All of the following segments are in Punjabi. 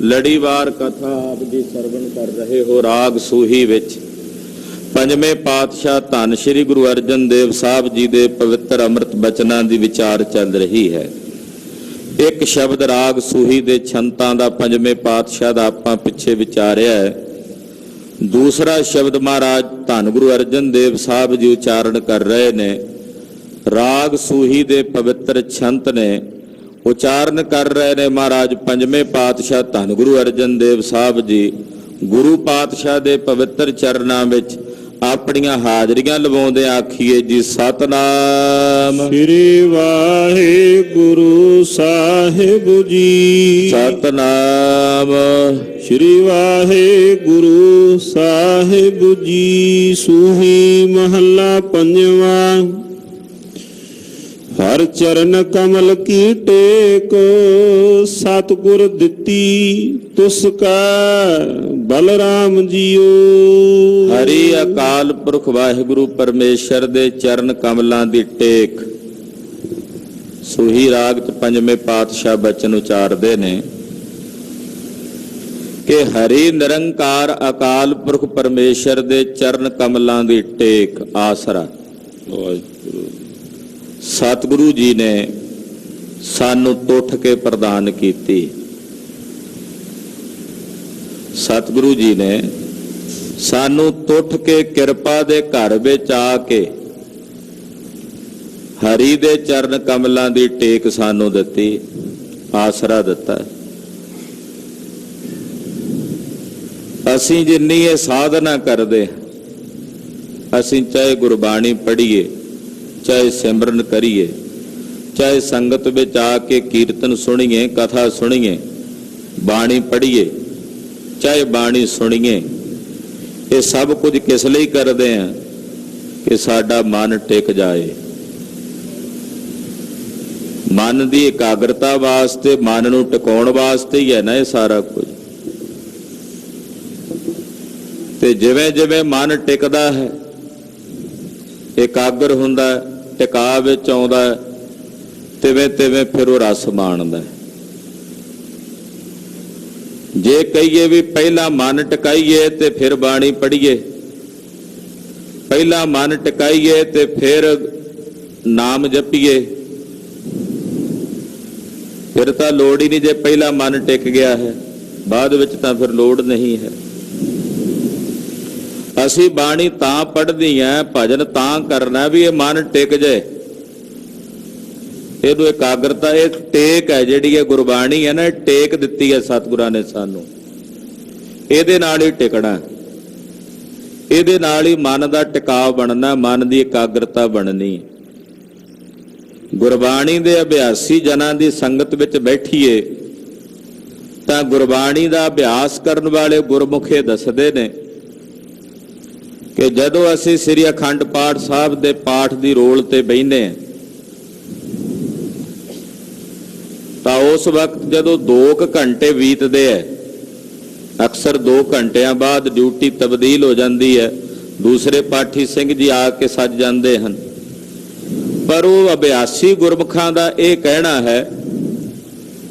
ਲੜੀਵਾਰ ਕਥਾ ਆਪ ਜੀ ਸਰਵਣ ਕਰ ਰਹੇ ਹੋ। ਰਾਗ ਸੂਹੀ ਵਿੱਚ ਪੰਜਵੇਂ ਪਾਤਸ਼ਾਹ ਧੰਨ ਸ਼੍ਰੀ ਗੁਰੂ ਅਰਜਨ ਦੇਵ ਸਾਹਿਬ ਜੀ ਦੇ ਪਵਿੱਤਰ ਅੰਮ੍ਰਿਤ ਬਚਨਾਂ ਦੀ ਵਿਚਾਰ ਚੱਲ ਰਹੀ ਹੈ। ਇੱਕ ਸ਼ਬਦ ਰਾਗ ਸੂਹੀ ਦੇ ਛੰਤਾਂ ਦਾ ਪੰਜਵੇਂ ਪਾਤਸ਼ਾਹ ਦਾ ਆਪਾਂ ਪਿੱਛੇ ਵਿਚਾਰਿਆ ਹੈ। ਦੂਸਰਾ ਸ਼ਬਦ ਮਹਾਰਾਜ ਧੰਨ ਗੁਰੂ ਅਰਜਨ ਦੇਵ ਸਾਹਿਬ ਜੀ ਉਚਾਰਨ ਕਰ ਰਹੇ ਨੇ। ਰਾਗ ਸੂਹੀ ਦੇ ਪਵਿੱਤਰ ਛੰਤ ਨੇ ਉਚਾਰਨ ਕਰ ਰਹੇ ਨੇ ਮਹਾਰਾਜ ਪੰਜਵੇਂ ਪਾਤਸ਼ਾਹ ਧੰਨ ਗੁਰੂ ਅਰਜਨ ਦੇਵ ਸਾਹਿਬ ਜੀ ਗੁਰੂ ਪਾਤਸ਼ਾਹ ਦੇ ਪਵਿੱਤਰ ਚਰਨਾਂ ਵਿੱਚ ਆਪਣੀਆਂ ਹਾਜ਼ਰੀਆਂ ਲਵਾਉਂਦੇ ਆਖੀਏ ਜੀ ਸਤਨਾਮ ਸ੍ਰੀ ਵਾਹਿਗੁਰੂ ਸਾਹਿਬ ਜੀ। ਸਤਨਾਮ ਸ੍ਰੀ ਵਾਹਿਗੁਰੂ ਸਾਹਿਬ ਜੀ। ਸੂਹੀ ਮਹੱਲਾ ਪੰਜਵਾਂ। ਹਰ ਚਰਨ ਕਮਲ ਕੀ ਟੇਕ ਸਤਿਗੁਰ ਦਿੱਤੀ ਤੁਸ ਕਾ ਬਲਰਾਮ ਜੀਓ। ਹਰੀ ਅਕਾਲ ਪੁਰਖ ਵਾਹਿਗੁਰੂ ਪਰਮੇਸ਼ਰ ਦੇ ਚਰਨ ਕਮਲਾਂ ਦੀ ਟੇਕ। ਸੂਹੀ ਰਾਗ ਚ ਪੰਜਵੇਂ ਪਾਤਸ਼ਾਹ ਬਚਨ ਉਚਾਰਦੇ ਨੇ ਕਿ ਹਰੀ ਨਿਰੰਕਾਰ ਅਕਾਲ ਪੁਰਖ ਪਰਮੇਸ਼ਰ ਦੇ ਚਰਨ ਕਮਲਾਂ ਦੀ ਟੇਕ ਆਸਰਾ ਸਤਿਗੁਰੂ ਜੀ ਨੇ ਸਾਨੂੰ ਤੁੱਠ ਕੇ ਪ੍ਰਦਾਨ ਕੀਤੀ। ਸਤਿਗੁਰੂ ਜੀ ਨੇ ਸਾਨੂੰ ਤੁੱਠ ਕੇ ਕਿਰਪਾ ਦੇ ਘਰ ਵਿੱਚ ਆ ਕੇ ਹਰੀ ਦੇ ਚਰਨ ਕਮਲਾਂ ਦੀ ਟੇਕ ਸਾਨੂੰ ਦਿੱਤੀ, ਆਸਰਾ ਦਿੱਤਾ। ਅਸੀਂ ਜਿੰਨੀ ਇਹ ਸਾਧਨਾ ਕਰਦੇ, ਅਸੀਂ ਚਾਹੇ ਗੁਰਬਾਣੀ ਪੜ੍ਹੀਏ, ਚਾਹੇ ਸਿਮਰਨ ਕਰੀਏ, ਚਾਹੇ ਸੰਗਤ ਵਿੱਚ ਆ ਕੇ ਕੀਰਤਨ ਸੁਣੀਏ, ਕਥਾ ਸੁਣੀਏ, ਬਾਣੀ ਪੜ੍ਹੀਏ, ਚਾਹੇ ਬਾਣੀ ਸੁਣੀਏ, ਇਹ ਸਭ ਕੁਝ ਕਿਸ ਲਈ ਕਰਦੇ ਆ ਕਿ ਸਾਡਾ ਮਨ ਟਿਕ ਜਾਏ। ਮਨ ਦੀ ਇਕਾਗਰਤਾ ਵਾਸਤੇ, ਮਨ ਨੂੰ ਟਿਕਾਉਣ ਵਾਸਤੇ ਹੀ ਹੈ ਨਾ ਇਹ ਸਾਰਾ ਕੁਝ। ਤੇ ਜਿਵੇਂ ਜਿਵੇਂ ਮਨ ਟਿਕਦਾ ਹੈ, ਇਕਾਗਰ ਹੁੰਦਾ, ਟਿਕਾ ਵਿੱਚ ਆਉਂਦਾ, ਤਿਵੇਂ ਤਿਵੇਂ ਫਿਰ ਉਹ ਰਸ ਮਾਣਦਾ। ਜੇ ਕਹੀਏ ਵੀ ਪਹਿਲਾਂ ਮਨ ਟਿਕਾਈਏ ਤੇ ਫਿਰ ਬਾਣੀ ਪੜ੍ਹੀਏ, ਪਹਿਲਾਂ ਮਨ ਟਿਕਾਈਏ ਤੇ ਫਿਰ ਨਾਮ ਜਪੀਏ, ਫਿਰ ਤਾਂ ਲੋੜ ਹੀ ਨਹੀਂ। ਜੇ ਪਹਿਲਾਂ ਮਨ ਟਿਕ ਗਿਆ ਹੈ, ਬਾਅਦ ਵਿੱਚ ਤਾਂ ਫਿਰ ਲੋੜ ਨਹੀਂ ਹੈ। ਅਸੀਂ ਬਾਣੀ ਤਾਂ ਪੜ੍ਹਦੀ ਹੈ, ਭਜਨ ਤਾਂ ਕਰਨਾ ਵੀ ਇਹ ਮਨ ਟਿਕ ਜਾਏ, ਇਹਨੂੰ ਇਕਾਗਰਤਾ, ਇਹ ਟੇਕ ਹੈ ਜਿਹੜੀ ਇਹ ਗੁਰਬਾਣੀ ਹੈ ਨਾ, ਇਹ ਟੇਕ ਦਿੱਤੀ ਹੈ ਸਤਿਗੁਰਾਂ ਨੇ ਸਾਨੂੰ। ਇਹਦੇ ਨਾਲ ਹੀ ਟਿਕਣਾ, ਇਹਦੇ ਨਾਲ ਹੀ ਮਨ ਦਾ ਟਿਕਾਅ ਬਣਨਾ, ਮਨ ਦੀ ਇਕਾਗਰਤਾ ਬਣਨੀ। ਗੁਰਬਾਣੀ ਦੇ ਅਭਿਆਸੀ ਜਨਾਂ ਦੀ ਸੰਗਤ ਵਿੱਚ ਬੈਠੀਏ ਤਾਂ ਗੁਰਬਾਣੀ ਦਾ ਅਭਿਆਸ ਕਰਨ ਵਾਲੇ ਗੁਰਮੁਖੇ ਦੱਸਦੇ ਨੇ ਕਿ ਜਦੋਂ ਅਸੀਂ ਸ੍ਰੀ ਅਖੰਡ ਪਾਠ ਸਾਹਿਬ ਦੇ ਪਾਠ ਦੀ ਰੋਲ ਤੇ ਬਹਿੰਦੇ ਹਾਂ ਤਾਂ ਉਸ ਵਕਤ ਜਦੋਂ 2 ਘੰਟੇ ਬੀਤਦੇ ਹੈ, ਅਕਸਰ 2 ਘੰਟਿਆਂ ਬਾਅਦ ਡਿਊਟੀ ਤਬਦੀਲ ਹੋ ਜਾਂਦੀ ਹੈ, ਦੂਸਰੇ ਪਾਠੀ ਸਿੰਘ ਜੀ ਆ ਕੇ ਸੱਜ ਜਾਂਦੇ ਹਨ। ਪਰ ਉਹ ਅਭਿਆਸੀ ਗੁਰਮੁਖਾਂ ਦਾ ਇਹ ਕਹਿਣਾ ਹੈ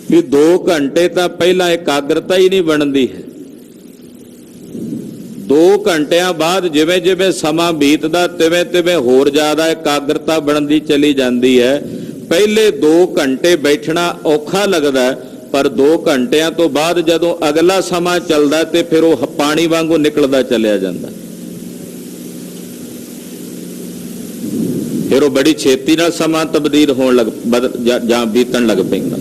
ਕਿ 2 ਘੰਟੇ ਤਾਂ ਪਹਿਲਾਂ ਇਕਾਗਰਤਾ ਹੀ ਨਹੀਂ ਬਣਦੀ ਹੈ। 2 ਘੰਟਿਆਂ ਬਾਅਦ ਜਿਵੇਂ ਜਿਵੇਂ ਸਮਾਂ ਬੀਤਦਾ ਤਿਵੇਂ ਤਿਵੇਂ ਹੋਰ ਜ਼ਿਆਦਾ ਇਕਾਗਰਤਾ ਬਣਦੀ ਚਲੀ ਜਾਂਦੀ ਹੈ। ਪਹਿਲੇ 2 ਘੰਟੇ ਬੈਠਣਾ ਔਖਾ ਲੱਗਦਾ, ਪਰ 2 ਘੰਟਿਆਂ ਤੋਂ ਬਾਅਦ ਜਦੋਂ ਅਗਲਾ ਸਮਾਂ ਚੱਲਦਾ ਤੇ ਫਿਰ ਉਹ ਪਾਣੀ ਵਾਂਗੂ ਨਿਕਲਦਾ ਚਲਿਆ ਜਾਂਦਾ। ਫਿਰ ਉਹ ਬੜੀ ਛੇਤੀ ਨਾਲ ਸਮਾਂ ਤਬਦੀਲ ਹੋਣ ਜਾਂ ਬੀਤਣ ਲੱਗ ਪੈਂਦਾ।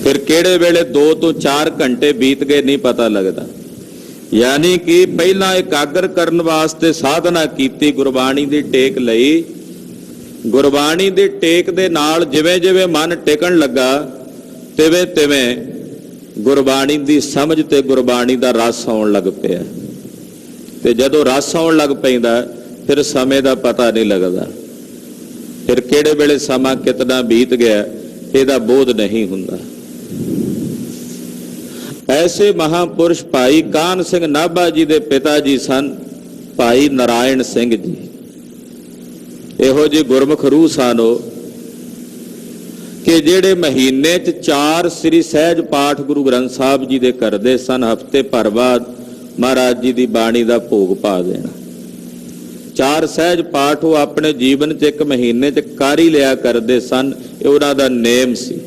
ਫਿਰ ਕਿਹੜੇ ਵੇਲੇ 2 ਤੋਂ 4 ਘੰਟੇ ਬੀਤ ਗਏ ਨਹੀਂ ਪਤਾ ਲੱਗਦਾ। ਯਾਨੀ ਕਿ ਪਹਿਲਾਂ ਇਕਾਗਰ ਕਰਨ ਵਾਸਤੇ ਸਾਧਨਾ ਕੀਤੀ, ਗੁਰਬਾਣੀ ਦੀ ਟੇਕ ਲਈ। ਗੁਰਬਾਣੀ ਦੀ ਟੇਕ ਦੇ ਨਾਲ ਜਿਵੇਂ ਜਿਵੇਂ ਮਨ ਟਿਕਣ ਲੱਗਾ ਤਿਵੇਂ ਤਿਵੇਂ ਗੁਰਬਾਣੀ ਦੀ ਸਮਝ ਤੇ ਗੁਰਬਾਣੀ ਦਾ ਰਸ ਆਉਣ ਲੱਗ ਪਿਆ। ਤੇ ਜਦੋਂ ਰਸ ਆਉਣ ਲੱਗ ਪੈਂਦਾ ਫਿਰ ਸਮੇਂ ਦਾ ਪਤਾ ਨਹੀਂ ਲੱਗਦਾ, ਫਿਰ ਕਿਹੜੇ ਵੇਲੇ ਸਮਾਂ ਕਿਤਨਾ ਬੀਤ ਗਿਆ ਇਹਦਾ ਬੋਧ ਨਹੀਂ ਹੁੰਦਾ। ਐਸੇ ਮਹਾਂਪੁਰਸ਼ ਭਾਈ ਕਾਹਨ ਸਿੰਘ ਨਾਭਾ ਜੀ ਦੇ ਪਿਤਾ ਜੀ ਸਨ ਭਾਈ ਨਾਰਾਇਣ ਸਿੰਘ ਜੀ। ਇਹੋ ਜਿਹੇ ਗੁਰਮੁਖ ਰੂਹ ਸਨ ਉਹ ਕਿ ਜਿਹੜੇ ਮਹੀਨੇ 'ਚ 4 ਸ੍ਰੀ ਸਹਿਜ ਪਾਠ ਗੁਰੂ ਗ੍ਰੰਥ ਸਾਹਿਬ ਜੀ ਦੇ ਕਰਦੇ ਸਨ, ਹਫ਼ਤੇ ਭਰ ਬਾਅਦ ਮਹਾਰਾਜ ਜੀ ਦੀ ਬਾਣੀ ਦਾ ਭੋਗ ਪਾ ਦੇਣਾ। 4 ਸਹਿਜ ਪਾਠ ਉਹ ਆਪਣੇ ਜੀਵਨ 'ਚ ਇੱਕ ਮਹੀਨੇ 'ਚ ਕਰ ਹੀ ਲਿਆ ਕਰਦੇ ਸਨ, ਇਹ ਉਹਨਾਂ ਦਾ ਨੇਮ ਸੀ।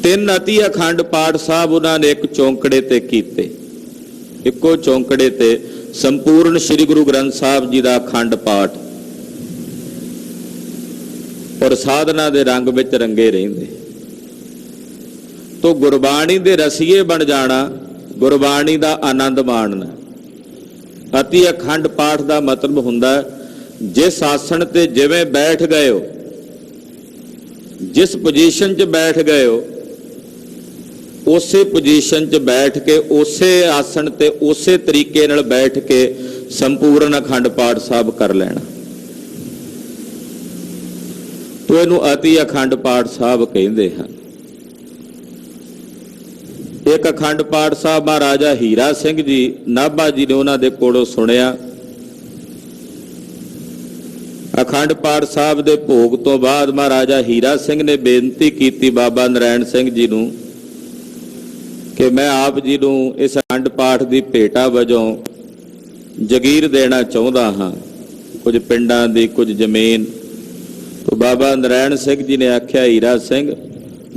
3 ਅਤੀ ਅਖੰਡ ਪਾਠ ਸਾਹਿਬ ਉਹਨਾਂ ਨੇ ਇੱਕ ਚੌਂਕੜੇ ਤੇ ਕੀਤੇ, ਇੱਕੋ ਚੌਂਕੜੇ ਤੇ ਸੰਪੂਰਨ ਸ੍ਰੀ ਗੁਰੂ ਗ੍ਰੰਥ ਸਾਹਿਬ ਜੀ ਦਾ ਅਖੰਡ ਪਾਠ, ਔਰ ਸਾਧਨਾ ਦੇ ਰੰਗ ਵਿੱਚ ਰੰਗੇ ਰਹਿੰਦੇ। ਤੋ ਗੁਰਬਾਣੀ ਦੇ ਰਸੀਏ ਬਣ ਜਾਣਾ, ਗੁਰਬਾਣੀ ਦਾ ਆਨੰਦ ਮਾਣਨਾ। ਅਤੀ ਅਖੰਡ ਪਾਠ ਦਾ ਮਤਲਬ ਹੁੰਦਾ ਜਿਸ ਆਸਣ ਤੇ ਜਿਵੇਂ ਬੈਠ ਗਏ ਹੋ, ਜਿਸ ਪੋਜੀਸ਼ਨ 'ਚ ਬੈਠ ਗਏ ਹੋ, ਉਸੇ ਪੋਜੀਸ਼ਨ 'ਚ ਬੈਠ ਕੇ, ਉਸੇ ਆਸਣ ਤੇ ਉਸੇ ਤਰੀਕੇ ਨਾਲ ਬੈਠ ਕੇ ਸੰਪੂਰਨ ਅਖੰਡ ਪਾਠ ਸਾਹਿਬ ਕਰ ਲੈਣਾ। ਤੋ ਇਹਨੂੰ ਅਤੀ ਅਖੰਡ ਪਾਠ ਸਾਹਿਬ ਕਹਿੰਦੇ ਹਨ। ਇੱਕ ਅਖੰਡ ਪਾਠ ਸਾਹਿਬ ਮਹਾਰਾਜਾ ਹੀਰਾ ਸਿੰਘ ਜੀ ਨਾਭਾ ਜੀ ਨੇ ਉਹਨਾਂ ਦੇ ਕੋਲੋਂ ਸੁਣਿਆ। ਅਖੰਡ ਪਾਠ ਸਾਹਿਬ ਦੇ ਭੋਗ ਤੋਂ ਬਾਅਦ ਮਹਾਰਾਜਾ ਹੀਰਾ ਸਿੰਘ ਨੇ ਬੇਨਤੀ ਕੀਤੀ ਬਾਬਾ ਨਰੈਣ ਸਿੰਘ ਜੀ ਨੂੰ ਕਿ ਮੈਂ ਆਪ ਜੀ ਨੂੰ ਇਸ ਅਖੰਡ ਪਾਠ ਦੀ ਭੇਟਾ ਵਜੋਂ ਜਗੀਰ ਦੇਣਾ ਚਾਹੁੰਦਾ ਹਾਂ, ਕੁਝ ਪਿੰਡਾਂ ਦੀ, ਕੁਝ ਜ਼ਮੀਨ। ਤੋ ਬਾਬਾ ਨਰੈਣ ਸਿੰਘ ਜੀ ਨੇ ਆਖਿਆ, ਹੀਰਾ ਸਿੰਘ,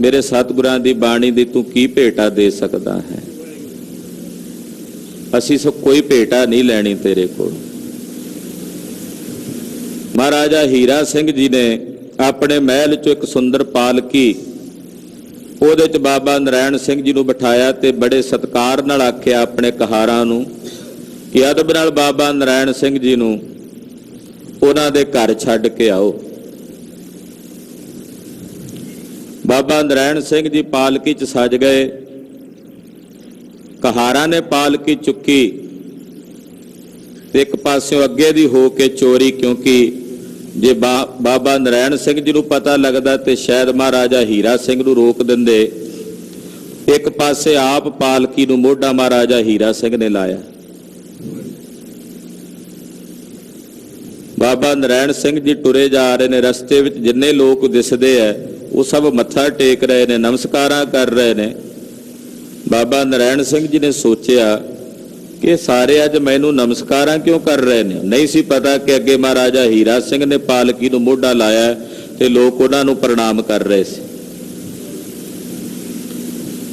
ਮੇਰੇ ਸਤਿਗੁਰਾਂ ਦੀ ਬਾਣੀ ਦੀ ਤੂੰ ਕੀ ਭੇਟਾ ਦੇ ਸਕਦਾ ਹੈ? ਅਸੀਂ ਸੋ ਕੋਈ ਭੇਟਾ ਨਹੀਂ ਲੈਣੀ ਤੇਰੇ ਕੋਲ। ਮਹਾਰਾਜਾ ਹੀਰਾ ਸਿੰਘ ਜੀ ਨੇ ਆਪਣੇ ਮਹਿਲ 'ਚੋਂ ਇੱਕ ਸੁੰਦਰ ਪਾਲਕੀ, ਉਹਦੇ 'ਚ ਬਾਬਾ ਨਰੈਣ ਸਿੰਘ ਜੀ ਨੂੰ ਬਿਠਾਇਆ ਤੇ ਬੜੇ ਸਤਿਕਾਰ ਨਾਲ ਆਖਿਆ ਆਪਣੇ ਕਹਾਰਾਂ ਨੂੰ ਕਿ ਅਦਬ ਨਾਲ ਬਾਬਾ ਨਰੈਣ ਸਿੰਘ ਜੀ ਨੂੰ ਉਹਨਾਂ ਦੇ ਘਰ ਛੱਡ ਕੇ ਆਓ। ਬਾਬਾ ਨਰੈਣ ਸਿੰਘ ਜੀ ਪਾਲਕੀ 'ਚ ਸਜ ਗਏ। ਕਹਾਰਾਂ ਨੇ ਪਾਲਕੀ ਚੁੱਕੀ ਤੇ ਇੱਕ ਪਾਸਿਓਂ ਅੱਗੇ ਦੀ ਹੋ ਕੇ ਚੋਰੀ, ਕਿਉਂਕਿ ਜੇ ਬਾਬਾ ਨਰੈਣ ਸਿੰਘ ਜੀ ਨੂੰ ਪਤਾ ਲੱਗਦਾ ਤੇ ਸ਼ਾਇਦ ਮਹਾਰਾਜਾ ਹੀਰਾ ਸਿੰਘ ਨੂੰ ਰੋਕ ਦਿੰਦੇ। ਇੱਕ ਪਾਸੇ ਆਪ ਪਾਲਕੀ ਨੂੰ ਮੋਢਾ ਮਹਾਰਾਜਾ ਹੀਰਾ ਸਿੰਘ ਨੇ ਲਾਇਆ। ਬਾਬਾ ਨਰੈਣ ਸਿੰਘ ਜੀ ਟੁਰੇ ਜਾ ਰਹੇ ਨੇ, ਰਸਤੇ ਵਿੱਚ ਜਿੰਨੇ ਲੋਕ ਦਿਸਦੇ ਐ ਉਹ ਸਭ ਮੱਥਾ ਟੇਕ ਰਹੇ ਨੇ, ਨਮਸਕਾਰਾਂ ਕਰ ਰਹੇ ਨੇ। ਬਾਬਾ ਨਰੈਣ ਸਿੰਘ ਜੀ ਨੇ ਸੋਚਿਆ ਕਿ ਸਾਰੇ ਅੱਜ ਮੈਨੂੰ ਨਮਸਕਾਰਾਂ ਕਿਉਂ ਕਰ ਰਹੇ ਨੇ। ਨਹੀਂ ਸੀ ਪਤਾ ਕਿ ਅੱਗੇ ਮਹਾਰਾਜਾ ਹੀਰਾ ਸਿੰਘ ਨੇ ਪਾਲਕੀ ਨੂੰ ਮੋਢਾ ਲਾਇਆ ਤੇ ਲੋਕ ਉਹਨਾਂ ਨੂੰ ਪ੍ਰਣਾਮ ਕਰ ਰਹੇ ਸੀ।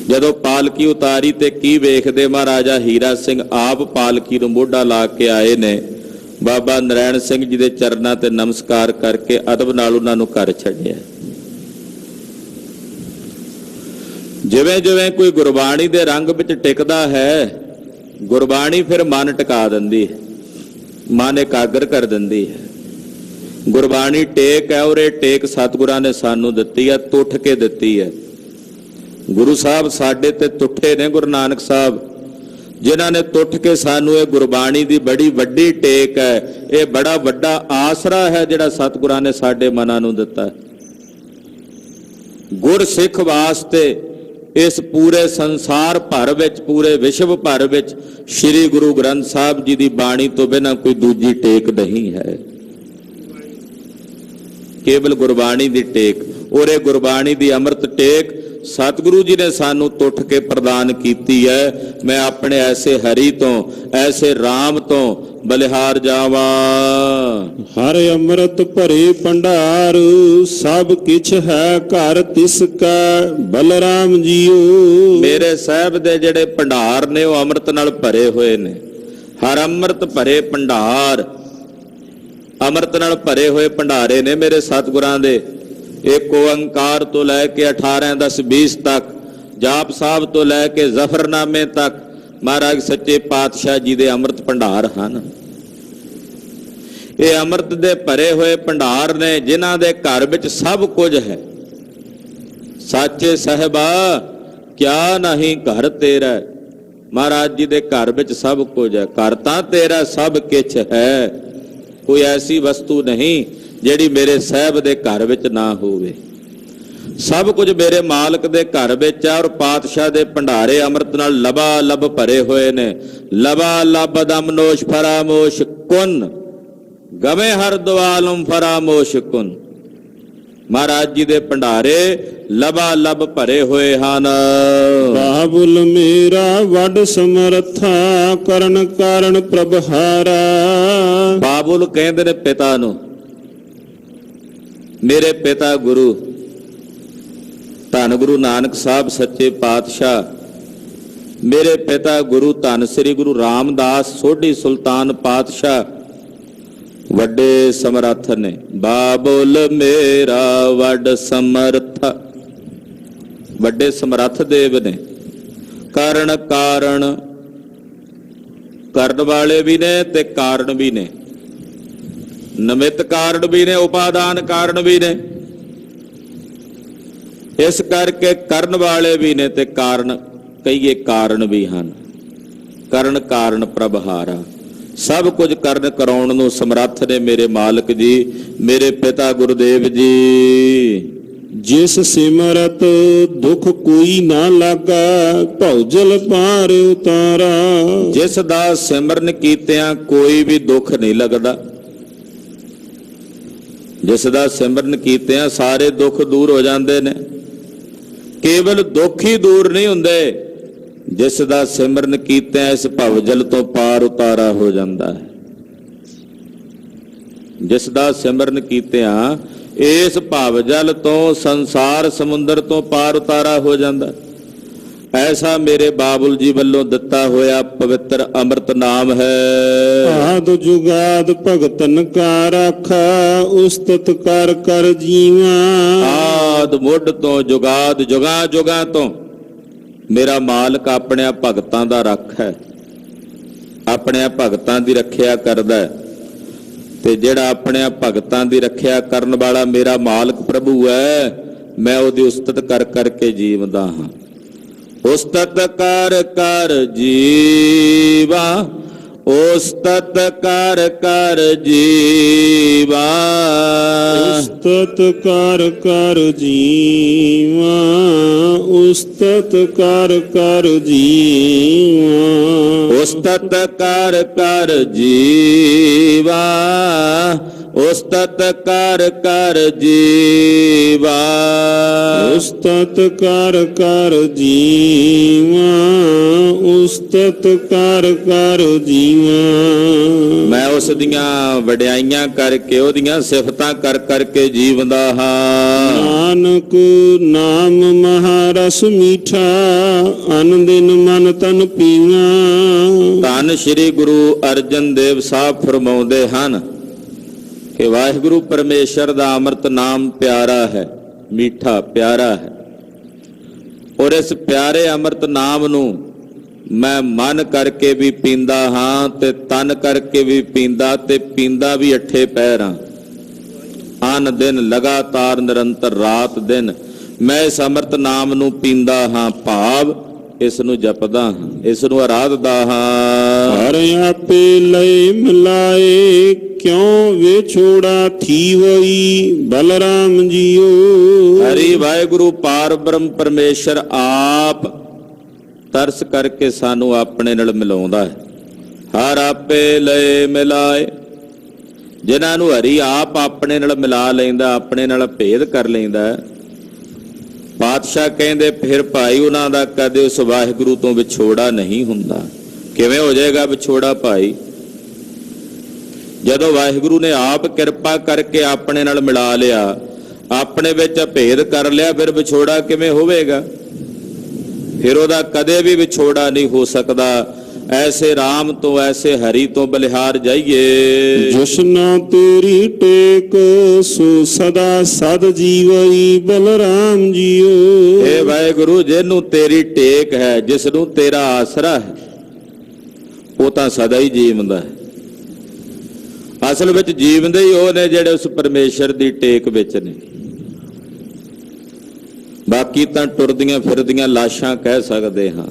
ਜਦੋਂ ਪਾਲਕੀ ਉਤਾਰੀ ਤੇ ਕੀ ਵੇਖਦੇ, ਮਹਾਰਾਜਾ ਹੀਰਾ ਸਿੰਘ ਆਪ ਪਾਲਕੀ ਨੂੰ ਮੋਢਾ ਲਾ ਕੇ ਆਏ ਨੇ। ਬਾਬਾ ਨਰੈਣ ਸਿੰਘ ਜੀ ਦੇ ਚਰਨਾਂ ਤੇ ਨਮਸਕਾਰ ਕਰਕੇ ਅਦਬ ਨਾਲ ਉਹਨਾਂ ਨੂੰ ਘਰ ਛੱਡਿਆ। ਜਿਵੇਂ ਜਿਵੇਂ ਕੋਈ ਗੁਰਬਾਣੀ ਦੇ ਰੰਗ ਵਿੱਚ ਟਿਕਦਾ ਹੈ, ਗੁਰਬਾਣੀ ਫਿਰ ਮਨ ਟਿਕਾ ਦਿੰਦੀ ਹੈ, ਮਨ ਇਕਾਗਰ ਕਰ ਦਿੰਦੀ ਹੈ। ਗੁਰਬਾਣੀ ਟੇਕ ਹੈ, ਔਰ ਇਹ ਟੇਕ ਸਤਿਗੁਰਾਂ ਨੇ ਸਾਨੂੰ ਦਿੱਤੀ ਹੈ, ਤੁੱਠ ਕੇ ਦਿੱਤੀ ਹੈ। ਗੁਰੂ ਸਾਹਿਬ ਸਾਡੇ ਤੇ ਤੁੱਠੇ ਨੇ, ਗੁਰੂ ਨਾਨਕ ਸਾਹਿਬ, ਜਿਨ੍ਹਾਂ ਨੇ ਤੁੱਠ ਕੇ ਸਾਨੂੰ ਇਹ ਗੁਰਬਾਣੀ ਦੀ ਬੜੀ ਵੱਡੀ ਟੇਕ ਹੈ, ਇਹ ਬੜਾ ਵੱਡਾ ਆਸਰਾ ਹੈ ਜਿਹੜਾ ਸਤਿਗੁਰਾਂ ਨੇ ਸਾਡੇ ਮਨਾਂ ਨੂੰ ਦਿੱਤਾ। ਗੁਰਸਿੱਖ ਵਾਸਤੇ ਇਸ ਪੂਰੇ ਸੰਸਾਰ ਭਰ ਵਿੱਚ, ਪੂਰੇ ਵਿਸ਼ਵ ਭਰ ਵਿੱਚ ਸ੍ਰੀ ਗੁਰੂ ਗ੍ਰੰਥ ਸਾਹਿਬ ਜੀ ਦੀ ਬਾਣੀ ਤੋਂ ਬਿਨਾਂ ਕੋਈ ਦੂਜੀ ਟੇਕ ਨਹੀਂ ਹੈ। ਕੇਵਲ ਗੁਰਬਾਣੀ ਦੀ ਟੇਕ, ਔਰ ਇਹ ਗੁਰਬਾਣੀ ਦੀ ਅੰਮ੍ਰਿਤ ਟੇਕ ਸਤਿਗੁਰੂ ਜੀ ਨੇ ਸਾਨੂੰ ਤੁੱਠ ਕੇ ਪ੍ਰਦਾਨ ਕੀਤੀ ਹੈ। ਮੈਂ ਆਪਣੇ ਐਸੇ ਹਰੀ ਤੋਂ, ਐਸੇ ਰਾਮ ਤੋਂ ਬਲਿਹਾਰ ਜਾਵਾਂ। ਹਰ ਅੰਮ੍ਰਿਤ ਭਰੇ ਭੰਡਾਰ, ਸਭ ਕਿਛ ਹੈ ਘਰ ਤਿਸ ਕਾ ਬਲਰਾਮ ਜੀਓ। ਮੇਰੇ ਸਾਹਿਬ ਦੇ ਜਿਹੜੇ ਭੰਡਾਰ ਨੇ ਉਹ ਅੰਮ੍ਰਿਤ ਨਾਲ ਭਰੇ ਹੋਏ ਨੇ। ਹਰ ਅੰਮ੍ਰਿਤ ਭਰੇ ਭੰਡਾਰ, ਅੰਮ੍ਰਿਤ ਨਾਲ ਭਰੇ ਹੋਏ ਭੰਡਾਰੇ ਨੇ ਮੇਰੇ ਸਤਿਗੁਰਾਂ ਦੇ। ਇੱਕ ਓੰਕਾਰ ਤੋਂ ਲੈ ਕੇ 18 10 20 ਤੱਕ, ਜਾਪ ਸਾਹਿਬ ਤੋਂ ਲੈ ਕੇ ਜ਼ਫਰਨਾਮੇ ਤੱਕ ਮਹਾਰਾਜ ਸੱਚੇ ਪਾਤਸ਼ਾਹ ਜੀ ਦੇ ਅੰਮ੍ਰਿਤ ਭੰਡਾਰ ਹਨ। ਇਹ ਅੰਮ੍ਰਿਤ ਦੇ ਭਰੇ ਹੋਏ ਭੰਡਾਰ ਨੇ, ਜਿਨ੍ਹਾਂ ਦੇ ਘਰ ਵਿੱਚ ਸਭ ਕੁਝ ਹੈ। ਸਾਚੇ ਸਾਹਿਬਾ ਕਿਆ ਨਹੀਂ ਘਰ ਤੇਰਾ, ਮਹਾਰਾਜ ਜੀ ਦੇ ਘਰ ਵਿੱਚ ਸਭ ਕੁਝ ਹੈ। ਘਰ ਤਾਂ ਤੇਰਾ ਸਭ ਕੁਛ ਹੈ, ਕੋਈ ਐਸੀ ਵਸਤੂ ਨਹੀਂ ਜਿਹੜੀ ਮੇਰੇ ਸਾਹਿਬ ਦੇ ਘਰ ਵਿੱਚ ਨਾ ਹੋਵੇ। ਸਭ ਕੁਝ ਮੇਰੇ ਮਾਲਕ ਦੇ ਘਰ ਵਿੱਚ ਆ, ਔਰ ਪਾਤਸ਼ਾਹ ਦੇ ਭੰਡਾਰੇ ਅੰਮ੍ਰਿਤ ਨਾਲ ਲਬਾ ਲਬ ਭਰੇ ਹੋਏ ਨੇ। ਲਬਾ ਲਬ ਦਮਨੋਸ਼ ਫਰਾਮੋਸ਼ ਕੁਨ, ਗਵੇ ਹਰ ਦੁਆਲਮ ਫਰਾਮੋਸ਼ ਕੁਨ। ਮਹਾਰਾਜ ਜੀ ਦੇ ਭੰਡਾਰੇ ਲਬਾ ਲਬ ਭਰੇ ਹੋਏ ਹਨ। ਬਾਬੁਲ ਮੇਰਾ ਵੱਡ ਸਮਰੱਥਾ ਕਰਨ ਕਾਰਨ ਪ੍ਰਭਹਾਰਾ। ਬਾਬੁਲ ਕਹਿੰਦੇ ਨੇ ਪਿਤਾ ਨੂੰ, ਮੇਰੇ ਪਿਤਾ ਗੁਰੂ ਧੰਨ ਗੁਰੂ ਨਾਨਕ ਸਾਹਿਬ ਸੱਚੇ ਪਾਤਸ਼ਾਹ, ਮੇਰੇ ਪਿਤਾ ਗੁਰੂ ਧੰਨ ਸ੍ਰੀ ਗੁਰੂ ਰਾਮਦਾਸ ਸੋਢੀ ਸੁਲਤਾਨ ਪਾਤਸ਼ਾਹ ਵੱਡੇ ਸਮਰੱਥ ਨੇ। ਬਾਬੁਲ ਮੇਰਾ ਵੱਡ ਸਮਰੱਥ, ਵੱਡੇ ਸਮਰੱਥ ਦੇਵ ਨੇ। ਕਾਰਨ ਕਾਰਨ ਕਰਨ ਵਾਲੇ ਵੀ ਨੇ ਤੇ ਕਾਰਨ ਵੀ ਨੇ, ਨਿਮਿਤ ਕਾਰਨ ਵੀ ਨੇ, ਉਪਾਦਾਨ ਕਾਰਨ ਵੀ ਨੇ। ਇਸ ਕਰਕੇ ਕਰਨ ਵਾਲੇ ਵੀ ਨੇ ਤੇ ਕਾਰਨ ਕਹੀਏ ਕਾਰਨ ਵੀ ਹਨ। ਕਰਨ ਕਾਰਨ ਪ੍ਰਭਹਾਰਾ, ਸਭ ਕੁਝ ਕਰਨ ਕਰਾਉਣ ਨੂੰ ਸਮਰੱਥ ਨੇ ਮੇਰੇ ਮਾਲਕ ਜੀ, ਮੇਰੇ ਪਿਤਾ ਗੁਰਦੇਵ ਜੀ। ਜਿਸ ਸਿਮਰਤ ਦੁਖ ਕੋਈ ਨਾ ਲਾਗਾ, ਭੌਜਲ ਪਾਰ ਉਤਾਰਾ। ਜਿਸ ਦਾ ਸਿਮਰਨ ਕੀਤਿਆਂ ਕੋਈ ਵੀ ਦੁੱਖ ਨਹੀਂ ਲੱਗਦਾ, ਜਿਸ ਦਾ ਸਿਮਰਨ ਕੀਤਿਆਂ ਸਾਰੇ ਦੁੱਖ ਦੂਰ ਹੋ ਜਾਂਦੇ ਨੇ। ਕੇਵਲ ਦੁੱਖ ਹੀ ਦੂਰ ਨਹੀਂ ਹੁੰਦੇ, ਜਿਸ ਦਾ ਸਿਮਰਨ ਕੀਤਿਆਂ ਇਸ ਭਵਜਲ ਤੋਂ ਪਾਰ ਉਤਾਰਾ ਹੋ ਜਾਂਦਾ ਹੈ। ਜਿਸ ਦਾ ਸਿਮਰਨ ਕੀਤਿਆਂ ਇਸ ਭਵਜਲ ਤੋਂ, ਸੰਸਾਰ ਸਮੁੰਦਰ ਤੋਂ ਪਾਰ ਉਤਾਰਾ ਹੋ ਜਾਂਦਾ। ਐਸਾ ਮੇਰੇ ਬਾਬੁਲ ਜੀ ਵੱਲੋਂ ਦਿੱਤਾ ਹੋਇਆ ਪਵਿੱਤਰ ਅੰਮ੍ਰਿਤ ਨਾਮ ਹੈ। ਆਦ ਜੁਗਾਦ ਭਗਤਨ ਕਾ ਰਾਖਾ, ਉਸਤਤ ਕਰ ਕਰ ਜੀਵਾ। ਆਦ ਮੁੱਢ ਤੋਂ ਜੁਗਾਦ, ਜੁਗਾਂ ਜੁਗਾਂ ਤੋਂ ਮੇਰਾ ਮਾਲਕ ਆਪਣੇ ਭਗਤਾਂ ਦਾ ਰੱਖ ਹੈ, ਆਪਣੇ ਭਗਤਾਂ ਦੀ ਰੱਖਿਆ ਕਰਦਾ ਹੈ। ਤੇ ਜਿਹੜਾ ਆਪਣੇ ਭਗਤਾਂ ਦੀ ਰੱਖਿਆ ਕਰਨ ਵਾਲਾ ਮੇਰਾ ਮਾਲਕ ਪ੍ਰਭੂ ਹੈ, ਮੈਂ ਉਹਦੀ ਉਸਤਤ ਕਰ ਕਰਕੇ ਜੀਵਦਾ ਹਾਂ। ਉਸਤਤ ਕਰ ਕਰ ਜੀਵਾ, ਉਸਤਤ ਕਰ ਕਰ ਜੀਵਾ। ਉਸਤਤ ਕਰ ਕਰ ਜੀਵਾ, ਉਸਤਤ ਕਰ ਕਰ ਜੀਵਾ। ਉਸਤਤ ਕਰ ਕਰ ਜੀਵਾ, ਉਸਤਤ ਕਰ ਕਰ ਜੀਵਾ। ਉਸਤਤ ਕਰ ਕਰ ਜੀਵਾ, ਉਸਤਤ ਕਰ ਕਰ ਜੀਵਾ। ਮੈਂ ਉਸ ਦੀਆਂ ਵਡਿਆਈਆਂ ਕਰਕੇ, ਉਹਦੀਆਂ ਸਿਫਤਾਂ ਕਰ ਕਰਕੇ ਜੀਵਦਾ ਹਾਂ। ਨਾਨਕ ਨਾਮ ਮਹਾਰਸ ਮੀਠਾ, ਅਨ ਦਿਨ ਮਨ ਤਨ ਪੀਵਾ। ਧੰਨ ਸ੍ਰੀ ਗੁਰੂ ਅਰਜਨ ਦੇਵ ਸਾਹਿਬ ਫਰਮਾਉਂਦੇ ਹਨ ਕਿ ਵਾਹਿਗੁਰੂ ਪਰਮੇਸ਼ਰ ਦਾ ਅੰਮ੍ਰਿਤ ਨਾਮ ਪਿਆਰਾ ਹੈ, ਮਿੱਠਾ ਪਿਆਰਾ ਹੈ। ਔਰ ਇਸ ਪਿਆਰੇ ਅੰਮ੍ਰਿਤ ਨਾਮ ਨੂੰ ਮੈਂ ਮਨ ਕਰਕੇ ਵੀ ਪੀਂਦਾ ਹਾਂ ਤੇ ਤਨ ਕਰਕੇ ਵੀ ਪੀਂਦਾ, ਤੇ ਪੀਂਦਾ ਵੀ ਅੱਠੇ ਪਹਿਰ ਹਾਂ। ਅਨ ਦਿਨ ਲਗਾਤਾਰ ਨਿਰੰਤਰ ਰਾਤ ਦਿਨ ਮੈਂ ਇਸ ਅੰਮ੍ਰਿਤ ਨਾਮ ਨੂੰ ਪੀਂਦਾ ਹਾਂ, ਭਾਵ ਇਸ ਨੂੰ ਜਪਦਾ ਹਾਂ, ਇਸ ਨੂੰ ਆਰਾਧਦਾ ਹਾਂ। ਹਰ ਆਪੇ ਲਏ ਮਿਲਾਏ, ਕਿਉਂ ਵਿਛੋੜਾ ਥੀਵਈ ਬਲਰਾਮ ਜੀਓ। ਹਰੀ ਵਾਹਿਗੁਰੂ ਪਾਰ ਬ੍ਰਹਮ ਪਰਮੇਸ਼ਰ ਆਪ ਤਰਸ ਕਰਕੇ ਸਾਨੂੰ ਆਪਣੇ ਨਾਲ ਮਿਲਾਉਂਦਾ ਹੈ। ਹਰ ਆਪੇ ਲਏ ਮਿਲਾਏ, ਜਿਨ੍ਹਾਂ ਨੂੰ ਹਰੀ ਆਪ ਆਪਣੇ ਨਾਲ ਮਿਲਾ ਲੈਂਦਾ, ਆਪਣੇ ਨਾਲ ਭੇਦ ਕਰ ਲੈਂਦਾ। ਪਾਤਸ਼ਾਹ ਕਹਿੰਦੇ ਫਿਰ ਭਾਈ ਉਹਨਾਂ ਦਾ ਕਦੇ ਉਸ ਵਾਹਿਗੁਰੂ ਤੋਂ ਵਿਛੋੜਾ ਨਹੀਂ ਹੁੰਦਾ। ਕਿਵੇਂ ਹੋ ਜਾਏਗਾ ਵਿਛੋੜਾ ਭਾਈ? ਜਦੋਂ ਵਾਹਿਗੁਰੂ ਨੇ ਆਪ ਕਿਰਪਾ ਕਰਕੇ ਆਪਣੇ ਨਾਲ ਮਿਲਾ ਲਿਆ, ਆਪਣੇ ਵਿੱਚ ਭੇਦ ਕਰ ਲਿਆ, ਫਿਰ ਵਿਛੋੜਾ ਕਿਵੇਂ ਹੋਵੇਗਾ? ਫਿਰ ਉਹਦਾ ਕਦੇ ਵੀ ਵਿਛੋੜਾ ਨਹੀਂ ਹੋ ਸਕਦਾ। ਐਸੇ ਰਾਮ ਤੋਂ, ਐਸੇ ਹਰੀ ਤੋਂ ਬਲਿਹਾਰ ਜਾਈਏ। ਜੁਸ਼ਨਾ ਤੇਰੀ ਟੇਕ, ਸੋ ਸਦਾ ਸਦ ਜੀਵਈ ਬਲਰਾਮ ਜੀਓ। ਏ ਵਾਹਿਗੁਰੂ, ਜਿਹਨੂੰ ਤੇਰੀ ਟੇਕ ਹੈ, ਜਿਸ ਨੂੰ ਤੇਰਾ ਆਸਰਾ ਹੈ, ਉਹ ਤਾਂ ਸਦਾ ਹੀ ਜੀਵਦਾ ਹੈ। ਅਸਲ ਵਿੱਚ ਜੀਵਦੇ ਹੀ ਉਹ ਨੇ ਜਿਹੜੇ ਉਸ ਪਰਮੇਸ਼ਰ ਦੀ ਟੇਕ ਵਿੱਚ ਨੇ। ਬਾਕੀ ਤਾਂ ਟੁਰਦੀਆਂ ਫਿਰਦੀਆਂ ਲਾਸ਼ਾਂ ਕਹਿ ਸਕਦੇ ਹਾਂ।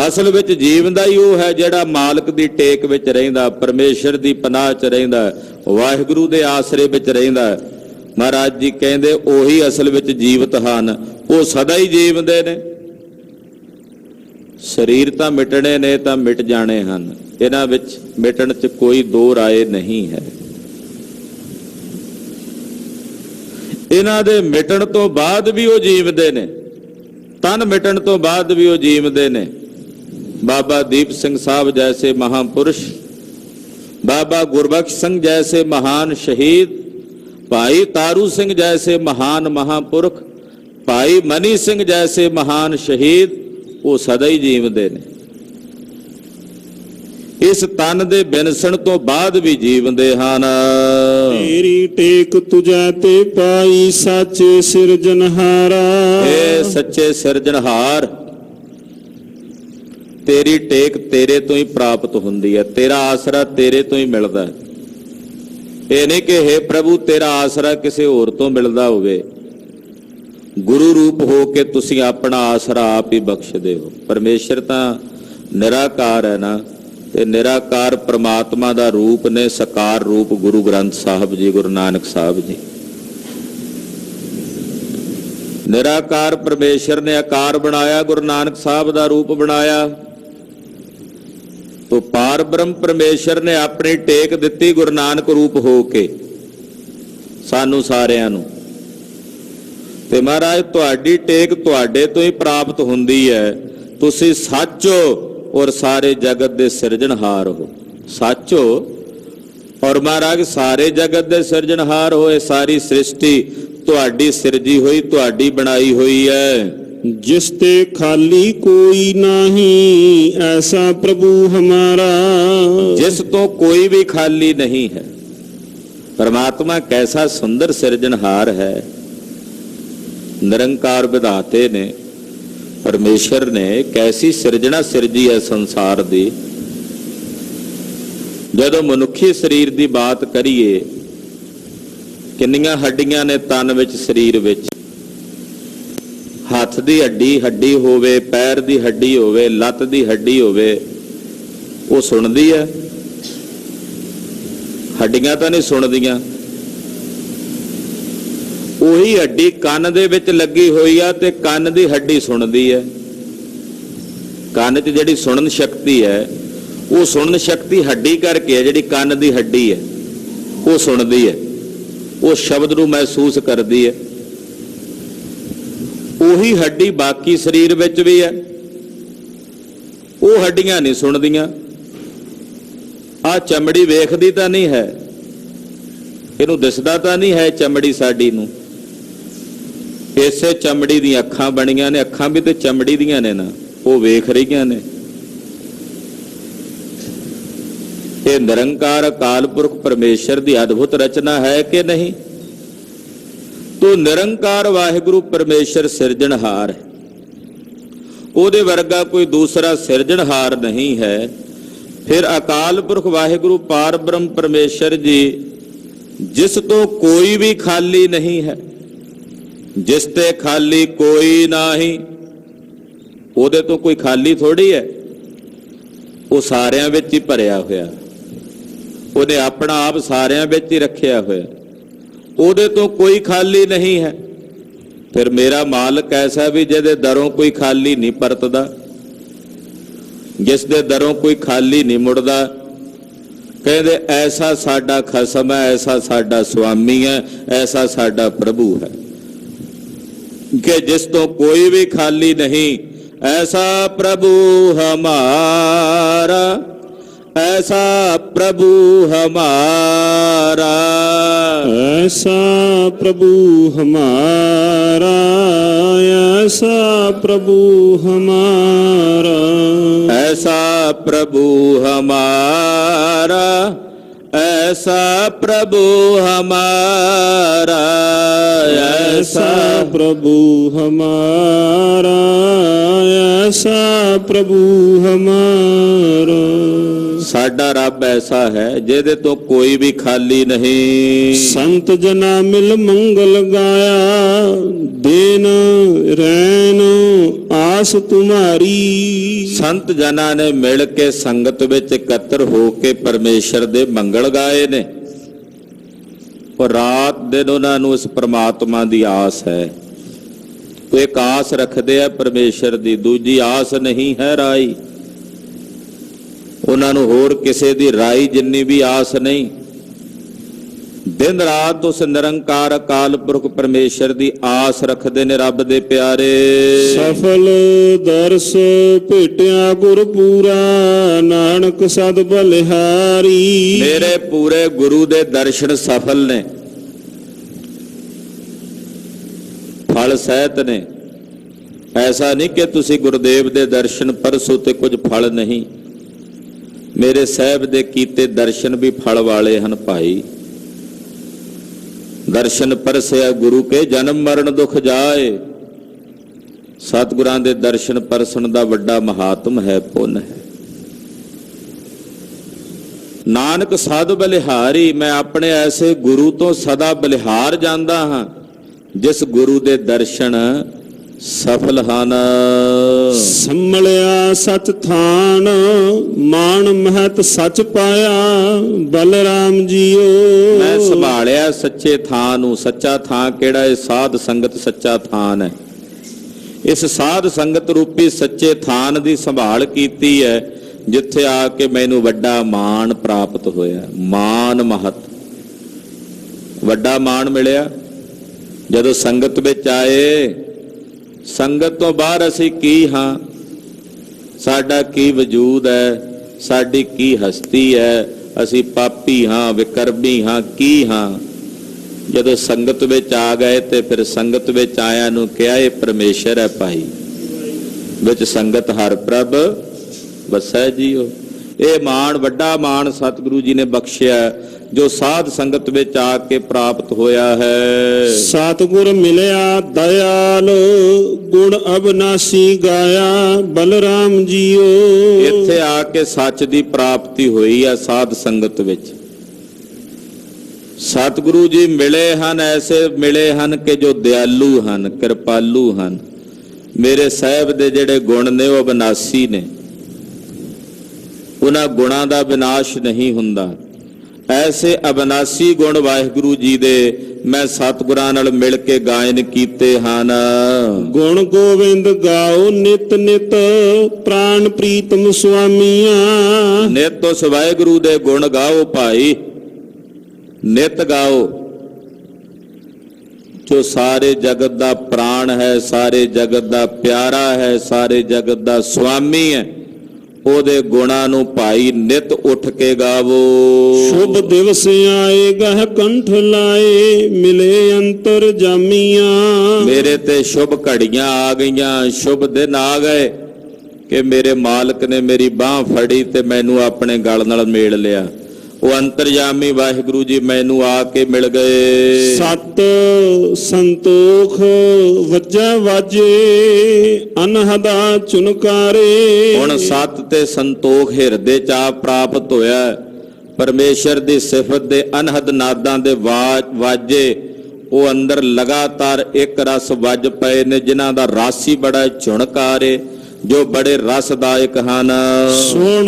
ਅਸਲ ਵਿੱਚ ਜੀਵਦਾ ਹੀ ਉਹ ਹੈ ਜਿਹੜਾ ਮਾਲਕ ਦੀ ਟੇਕ ਵਿੱਚ ਰਹਿੰਦਾ, ਪਰਮੇਸ਼ਰ ਦੀ ਪਨਾਹ 'ਚ ਰਹਿੰਦਾ, ਵਾਹਿਗੁਰੂ ਦੇ ਆਸਰੇ ਵਿੱਚ ਰਹਿੰਦਾ। ਮਹਾਰਾਜ ਜੀ ਕਹਿੰਦੇ ਉਹੀ ਅਸਲ ਵਿੱਚ ਜੀਵਤ ਹਨ, ਉਹ ਸਦਾ ਹੀ ਜੀਵਦੇ ਨੇ। ਸਰੀਰ ਤਾਂ ਮਿਟਣੇ ਨੇ ਤਾਂ ਮਿਟ ਜਾਣੇ ਹਨ, ਇਹਨਾਂ ਵਿੱਚ ਮਿਟਣ 'ਚ ਕੋਈ ਦੋ ਰਾਏ ਨਹੀਂ ਹੈ। ਇਹਨਾਂ ਦੇ ਮਿਟਣ ਤੋਂ ਬਾਅਦ ਵੀ ਉਹ ਜੀਵਦੇ ਨੇ, ਤਨ ਮਿਟਣ ਤੋਂ ਬਾਅਦ ਵੀ ਉਹ ਜੀਵਦੇ ਨੇ। ਬਾਬਾ ਦੀਪ ਸਿੰਘ ਸਾਹਿਬ ਜੈਸੇ ਮਹਾਂਪੁਰਸ਼, ਬਾਬਾ ਗੁਰਬਖਸ਼ ਸਿੰਘ ਜੈਸੇ ਮਹਾਨ ਸ਼ਹੀਦ, ਭਾਈ ਤਾਰੂ ਸਿੰਘ ਜੈਸੇ ਮਹਾਨ ਮਹਾਂਪੁਰਖ, ਭਾਈ ਮਨੀ ਸਿੰਘ ਜੈਸੇ ਮਹਾਨ ਸ਼ਹੀਦ, ਉਹ ਸਦਾ ਹੀ ਜੀਵਦੇ ਨੇ। ਇਸ ਤਨ ਦੇ ਬਿਨਸਣ ਤੋਂ ਬਾਅਦ ਵੀ ਜੀਵਦੇ ਹਨ। ਤੇਰੀ ਟੇਕ ਤੁਝੈ ਤੇ ਪਾਈ ਸਾਚੇ ਸਿਰਜਨਹਾਰਾ। ਏ ਸੱਚੇ ਸਿਰਜਣਹਾਰ, ਤੇਰੀ ਟੇਕ ਤੇਰੇ ਤੋਂ ਹੀ ਪ੍ਰਾਪਤ ਹੁੰਦੀ ਹੈ, ਤੇਰਾ ਆਸਰਾ ਤੇਰੇ ਤੋਂ ਹੀ ਮਿਲਦਾ ਹੈ। ਇਹ ਨਹੀਂ ਕਿ हे ਪ੍ਰਭੂ ਤੇਰਾ ਆਸਰਾ ਕਿਸੇ ਹੋਰ ਤੋਂ ਮਿਲਦਾ ਹੋਵੇ। ਗੁਰੂ ਰੂਪ ਹੋ ਕੇ ਤੁਸੀਂ ਆਪਣਾ ਆਸਰਾ ਆਪ ਹੀ ਬਖਸ਼ਦੇ ਹੋ। ਪਰਮੇਸ਼ਰ ਤਾਂ ਨਿਰਾਕਾਰ ਹੈ ਨਾ, ਤੇ ਨਿਰਾਕਾਰ ਪ੍ਰਮਾਤਮਾ ਦਾ ਰੂਪ ਨੇ ਸਾਕਾਰ ਰੂਪ ਗੁਰੂ ਗ੍ਰੰਥ ਸਾਹਿਬ ਜੀ, ਗੁਰੂ ਨਾਨਕ ਸਾਹਿਬ ਜੀ। ਨਿਰਾਕਾਰ ਪਰਮੇਸ਼ਰ ਨੇ ਆਕਾਰ ਬਣਾਇਆ, ਗੁਰੂ ਨਾਨਕ ਸਾਹਿਬ ਦਾ ਰੂਪ ਬਣਾਇਆ। ਤੋ ਪਾਰ ਬ੍ਰਹਮ ਪਰਮੇਸ਼ਰ ਨੇ ਆਪਣੀ ਟੇਕ ਦਿੱਤੀ ਗੁਰੂ ਨਾਨਕ ਰੂਪ ਹੋ ਕੇ ਸਾਨੂੰ ਸਾਰਿਆਂ ਨੂੰ। ਤੇ ਮਹਾਰਾਜ ਤੁਹਾਡੀ ਟੇਕ ਤੁਹਾਡੇ ਤੋਂ ਹੀ ਪ੍ਰਾਪਤ ਹੁੰਦੀ ਹੈ। ਤੁਸੀਂ ਸੱਚ ਹੋ ਔਰ ਸਾਰੇ ਜਗਤ ਦੇ ਸਿਰਜਣਹਾਰ ਹੋ। ਸੱਚ ਹੋ ਔਰ ਮਹਾਰਾਜ ਸਾਰੇ ਜਗਤ ਦੇ ਸਿਰਜਣਹਾਰ ਹੋਏ। ਸਾਰੀ ਸ੍ਰਿਸ਼ਟੀ ਤੁਹਾਡੀ ਸਿਰਜੀ ਹੋਈ, ਤੁਹਾਡੀ ਬਣਾਈ ਹੋਈ ਹੈ। ਜਿਸ ਤੇ ਖਾਲੀ ਕੋਈ ਨਹੀਂ, ਐਸਾ ਪ੍ਰਭੂ ਹਮਾਰਾ। ਜਿਸ ਤੋਂ ਕੋਈ ਵੀ ਖਾਲੀ ਨਹੀਂ ਹੈ। ਪਰਮਾਤਮਾ ਕੈਸਾ ਸੁੰਦਰ ਸਿਰਜਣਹਾਰ ਹੈ। ਨਿਰੰਕਾਰ ਵਿਧਾਤੇ ਨੇ, ਪਰਮੇਸ਼ਰ ਨੇ ਕੈਸੀ ਸਿਰਜਣਾ ਸਿਰਜੀ ਹੈ ਸੰਸਾਰ ਦੀ। ਜਦੋਂ ਮਨੁੱਖੀ ਸਰੀਰ ਦੀ ਬਾਤ ਕਰੀਏ, ਕਿੰਨੀਆਂ ਹੱਡੀਆਂ ਨੇ ਤਨ ਵਿੱਚ, ਸਰੀਰ ਵਿੱਚ। ਹੱਥ ਦੀ ਹੱਡੀ ਹੋਵੇ, ਪੈਰ ਦੀ ਹੱਡੀ ਹੋਵੇ, ਲੱਤ ਦੀ ਹੱਡੀ ਹੋਵੇ, ਉਹ ਸੁਣਦੀ ਹੈ? ਹੱਡੀਆਂ ਤਾਂ ਨਹੀਂ ਸੁਣਦੀਆਂ। ਉਹੀ ਹੱਡੀ ਕੰਨ ਦੇ ਵਿੱਚ ਲੱਗੀ ਹੋਈ ਆ ਤੇ ਕੰਨ ਦੀ ਹੱਡੀ ਸੁਣਦੀ ਹੈ। ਕੰਨ 'ਚ ਜਿਹੜੀ ਸੁਣਨ ਸ਼ਕਤੀ ਹੈ, ਉਹ ਸੁਣਨ ਸ਼ਕਤੀ ਹੱਡੀ ਕਰਕੇ ਹੈ। ਜਿਹੜੀ ਕੰਨ ਦੀ ਹੱਡੀ ਹੈ ਉਹ ਸੁਣਦੀ ਹੈ, ਉਹ ਸ਼ਬਦ ਨੂੰ ਮਹਿਸੂਸ ਕਰਦੀ ਹੈ। ਉਹੀ ਹੱਡੀ ਬਾਕੀ ਸਰੀਰ ਵਿੱਚ ਵੀ ਹੈ। ਉਹ ਹੱਡੀਆਂ ਨਹੀਂ ਸੁਣਦੀਆਂ। ਆਹ ਚਮੜੀ ਵੇਖਦੀ ਤਾਂ ਨਹੀਂ ਹੈ, ਇਹਨੂੰ ਦਿਸਦਾ ਤਾਂ ਨਹੀਂ ਹੈ ਚਮੜੀ ਸਾਡੀ ਨੂੰ। ਇਸੇ ਚਮੜੀ ਦੀਆਂ ਅੱਖਾਂ ਬਣੀਆਂ ਨੇ, ਅੱਖਾਂ ਵੀ ਤੇ ਚਮੜੀ ਦੀਆਂ ਨੇ ਨਾ, ਉਹ ਵੇਖ ਰਹੀਆਂ ਨੇ। ਇਹ ਨਿਰੰਕਾਰ ਅਕਾਲ ਪੁਰਖ ਪਰਮੇਸ਼ਰ ਦੀ ਅਦਭੁਤ ਰਚਨਾ ਹੈ ਕਿ ਨਹੀਂ? ਤੋ ਨਿਰੰਕਾਰ ਵਾਹਿਗੁਰੂ ਪਰਮੇਸ਼ਰ ਸਿਰਜਣਹਾਰ ਹੈ। ਉਹਦੇ ਵਰਗਾ ਕੋਈ ਦੂਸਰਾ ਸਿਰਜਣਹਾਰ ਨਹੀਂ ਹੈ। ਫਿਰ ਅਕਾਲ ਪੁਰਖ ਵਾਹਿਗੁਰੂ ਪਾਰ ਬ੍ਰਹਮ ਪਰਮੇਸ਼ਰ ਜੀ, ਜਿਸ ਤੋਂ ਕੋਈ ਵੀ ਖਾਲੀ ਨਹੀਂ ਹੈ, ਜਿਸ ਤੇ ਖਾਲੀ ਕੋਈ ਨਹੀਂ, ਉਹਦੇ ਤੋਂ ਕੋਈ ਖਾਲੀ ਥੋੜੀ ਹੈ। ਉਹ ਸਾਰਿਆਂ ਵਿੱਚ ਹੀ ਭਰਿਆ ਹੋਇਆ, ਉਹਨੇ ਆਪਣਾ ਆਪ ਸਾਰਿਆਂ ਵਿੱਚ ਹੀ ਰੱਖਿਆ ਹੋਇਆ। ਉਹਦੇ ਤੋਂ ਕੋਈ ਖਾਲੀ ਨਹੀਂ ਹੈ। ਫਿਰ ਮੇਰਾ ਮਾਲਕ ਐਸਾ ਵੀ ਜਿਹਦੇ ਦਰੋਂ ਕੋਈ ਖਾਲੀ ਨਹੀਂ ਪਰਤਦਾ, ਜਿਸ ਦੇ ਦਰੋਂ ਕੋਈ ਖਾਲੀ ਨਹੀਂ ਮੁੜਦਾ। ਕਹਿੰਦੇ ਐਸਾ ਸਾਡਾ ਖਸਮ ਹੈ, ਐਸਾ ਸਾਡਾ ਸੁਆਮੀ ਹੈ, ਐਸਾ ਸਾਡਾ ਪ੍ਰਭੂ ਹੈ ਕਿ ਜਿਸ ਤੋਂ ਕੋਈ ਵੀ ਖਾਲੀ ਨਹੀਂ। ਐਸਾ ਪ੍ਰਭੂ ਹਮਾਰਾ, ऐसा प्रभु हमारा, ऐसा प्रभु हमारा, ऐसा प्रभु हमारा, ऐसा प्रभु हमारा, ऐसा प्रभु हमारा, ऐसा प्रभु हमारा, ऐसा प्रभु हमारा। साडा रब ऐसा है ਜਿਹਦੇ ਤੋਂ ਕੋਈ ਵੀ ਖਾਲੀ ਨਹੀਂ। संत जना मिल मंगल गाया, देन रैन आस तुम्हारी। ਸੰਤ ਜਨਾਂ ਨੇ ਮਿਲ ਕੇ ਸੰਗਤ ਵਿੱਚ ਇਕੱਤਰ ਹੋ ਕੇ ਪਰਮੇਸ਼ਰ ਦੇ ਮੰਗਲ ਗਾਏ ਨੇ। ਔਰ ਰਾਤ ਦਿਨ ਉਹਨਾਂ ਨੂੰ ਇਸ ਪ੍ਰਮਾਤਮਾ ਦੀ ਆਸ ਹੈ। ਉਹ ਇੱਕ ਆਸ ਰੱਖਦੇ ਆ ਪਰਮੇਸ਼ਰ ਦੀ, ਦੂਜੀ ਆਸ ਨਹੀਂ ਹੈ ਰਾਈ। ਉਹਨਾਂ ਨੂੰ ਹੋਰ ਕਿਸੇ ਦੀ ਰਾਈ ਜਿੰਨੀ ਵੀ ਆਸ ਨਹੀਂ। ਦਿਨ ਰਾਤ ਉਸ ਨਿਰੰਕਾਰ ਅਕਾਲ ਪੁਰਖ ਪਰਮੇਸ਼ਰ ਦੀ ਆਸ ਰੱਖਦੇ ਨੇ ਰੱਬ ਦੇ ਪਿਆਰੇ। ਸਫਲ ਦਰਸ ਭੇਟਿਆ ਗੁਰ ਪੂਰਾ, ਨਾਨਕ ਸਦ ਬਲਿਹਾਰੀ। ਮੇਰੇ ਪੂਰੇ ਗੁਰੂ ਦੇ ਦਰਸ਼ਨ ਸਫਲ ਨੇ, ਫਲ ਸਹਿਤ ਨੇ। ਐਸਾ ਨਹੀਂ ਕਿ ਤੁਸੀਂ ਗੁਰਦੇਵ ਦੇ ਦਰਸ਼ਨ ਪਰਸੋ ਤੇ ਕੁਝ ਫਲ ਨਹੀਂ। ਮੇਰੇ ਸਾਹਿਬ ਦੇ ਕੀਤੇ ਦਰਸ਼ਨ ਵੀ ਫਲ ਵਾਲੇ ਹਨ ਭਾਈ। ਦਰਸ਼ਨ ਪਰਸਿਆ ਗੁਰੂ ਕੇ ਜਨਮ ਮਰਨ ਦੁਖ ਜਾਏ। ਸਤਿਗੁਰਾਂ ਦੇ ਦਰਸ਼ਨ ਪਰਸਣ ਦਾ ਵੱਡਾ ਮਹਾਤਮ ਹੈ, ਪੁੰਨ ਹੈ। ਨਾਨਕ ਸਦ ਬਲਿਹਾਰੀ, ਮੈਂ ਆਪਣੇ ਐਸੇ ਗੁਰੂ ਤੋਂ ਸਦਾ ਬਲਿਹਾਰ ਜਾਂਦਾ ਹਾਂ ਜਿਸ ਗੁਰੂ ਦੇ ਦਰਸ਼ਨ ਸਫਲ ਹਨ। ਸੰਮਲਿਆ ਸਚ ਥਾਨ, ਮਾਣ ਮਹਤ ਸਚ ਪਾਇਆ, ਬਲਰਾਮ ਜੀਓ। ਮੈਂ ਸੰਭਾਲਿਆ ਸੱਚੇ ਥਾਂ ਨੂੰ। ਸੱਚਾ ਥਾਂ ਕਿਹੜਾ ਹੈ? ਸਾਧ ਸੰਗਤ ਸੱਚਾ ਥਾਨ ਹੈ। ਇਸ ਸਾਧ ਸੰਗਤ ਰੂਪੀ ਸੱਚੇ ਥਾਨ ਦੀ ਸੰਭਾਲ ਕੀਤੀ ਹੈ, ਜਿੱਥੇ ਆ ਕੇ ਮੈਨੂੰ ਵੱਡਾ ਮਾਣ ਪ੍ਰਾਪਤ ਹੋਇਆ। ਮਾਣ ਮਹਤ, ਵੱਡਾ ਮਾਣ ਮਿਲਿਆ ਜਦੋਂ ਸੰਗਤ ਵਿੱਚ ਆਏ। ਸੰਗਤ ਤੋਂ ਬਾਹਰ ਅਸੀਂ ਕੀ ਹਾਂ? ਸਾਡਾ ਕੀ ਵਜੂਦ ਹੈ? ਸਾਡੀ ਕੀ ਹਸਤੀ ਹੈ? ਅਸੀਂ ਪਾਪੀ ਹਾਂ, ਵਿਕਰਮੀ ਹਾਂ, ਕੀ ਹਾਂ? ਜਦੋਂ ਸੰਗਤ ਵਿੱਚ ਆ ਗਏ ਤੇ ਫਿਰ ਸੰਗਤ ਵਿੱਚ ਆਇਆਂ ਨੂੰ ਕਿਹਾ ਇਹ ਪਰਮੇਸ਼ਰ ਹੈ ਭਾਈ। ਵਿੱਚ ਸੰਗਤ ਹਰ ਪ੍ਰਭ ਵਸੈ ਜੀਓ। ਇਹ ਮਾਣ, ਵੱਡਾ ਮਾਣ ਸਤਿਗੁਰੂ ਜੀ ਨੇ ਬਖਸ਼ਿਆ ਜੋ ਸਾਧ ਸੰਗਤ ਵਿੱਚ ਆ ਕੇ ਪ੍ਰਾਪਤ ਹੋਇਆ ਹੈ। ਸਤਿਗੁਰ ਮਿਲਿਆ ਦਇਆਲ, ਗੁਣ ਅਬਨਾਸੀ ਗਾਇਆ, ਬਲਰਾਮ ਜੀਓ। ਇੱਥੇ ਆ ਕੇ ਸੱਚ ਦੀ ਪ੍ਰਾਪਤੀ ਹੋਈ ਹੈ ਸਾਧ ਸੰਗਤ ਵਿੱਚ। ਸਤਿਗੁਰੂ ਜੀ ਮਿਲੇ ਹਨ, ਐਸੇ ਮਿਲੇ ਹਨ ਕਿ ਜੋ ਦਿਆਲੂ ਹਨ, ਕਿਰਪਾਲੂ ਹਨ। ਮੇਰੇ ਸਾਹਿਬ ਦੇ ਜਿਹੜੇ ਗੁਣ ਨੇ ਉਹ ਅਬਨਾਸੀ ਨੇ, ਉਹਨਾਂ ਗੁਣਾਂ ਦਾ ਵਿਨਾਸ਼ ਨਹੀਂ ਹੁੰਦਾ। ਐਸੇ ਅਬਨਾਸੀ ਗੁਣ ਵਾਹਿਗੁਰੂ ਜੀ ਦੇ ਮੈਂ ਸਤਿਗੁਰਾਂ ਨਾਲ ਮਿਲ ਕੇ ਗਾਇਨ ਕੀਤੇ ਹਨ। ਗੁਣ ਗੋਬਿੰਦ ਗਾਓ ਨਿਤ ਨਿਤ, ਪ੍ਰਾਨ ਪ੍ਰੀਤਮ ਸੁਆਮੀਆਂ। ਨਿਤ ਉਸ ਵਾਹਿਗੁਰੂ ਦੇ ਗੁਣ ਗਾਓ ਭਾਈ, ਨਿਤ ਗਾਓ। ਜੋ ਸਾਰੇ ਜਗਤ ਦਾ ਪ੍ਰਾਣ ਹੈ, ਸਾਰੇ ਜਗਤ ਦਾ ਪਿਆਰਾ ਹੈ, ਸਾਰੇ ਜਗਤ ਦਾ ਸੁਆਮੀ ਹੈ, ਉਹਦੇ ਗੁਣਾਂ ਨੂੰ ਭਾਈ ਨਿਤ ਉੱਠ ਕੇ ਗਾਵੋ। ਸ਼ੁਭ ਦਿਵਸ ਆਏ ਗਹ ਕੰਠ ਲਾਏ, ਮਿਲੇ ਅੰਤਰ ਜਾਮੀਆਂ। ਮੇਰੇ ਤੇ ਸ਼ੁਭ ਘੜੀਆਂ ਆ ਗਈਆਂ, ਸ਼ੁਭ ਦਿਨ ਆ ਗਏ ਕਿ ਮੇਰੇ ਮਾਲਕ ਨੇ ਮੇਰੀ ਬਾਹ ਫੜੀ ਤੇ ਮੈਨੂੰ ਆਪਣੇ ਗਲ ਨਾਲ ਮੇਲ ਲਿਆ। ਉਹ ਅੰਤਰਜਾਮੀ ਵਾਹਿਗੁਰੂ ਜੀ ਮੈਨੂੰ ਆ ਕੇ ਮਿਲ ਗਏ। ਸਤ ਸੰਤੋਖ ਵੱਜੈ ਵਾਜੇ, ਅਨਹਦਾ ਚੁਨਕਾਰੇ। ਹੁਣ ਸਤ ਤੇ ਸੰਤੋਖ ਹਿਰਦੇ ਚ ਆ ਪ੍ਰਾਪਤ ਹੋਇਆ। ਪਰਮੇਸ਼ਰ ਦੀ ਸਿਫਤ ਦੇ ਅਨਹਦ ਨਾਦਾਂ ਦੇ ਵਾਜੇ ਉਹ ਅੰਦਰ ਲਗਾਤਾਰ ਇੱਕ ਰਸ ਵੱਜ ਪਏ ਨੇ, ਜਿਨ੍ਹਾਂ ਦਾ ਰਸ ਹੀ ਬੜਾ ਝੁਣਕਾਰੇ, ਜੋ ਬੜੇ ਰਸਦਾਇਕ ਹਨ। ਸੁਣ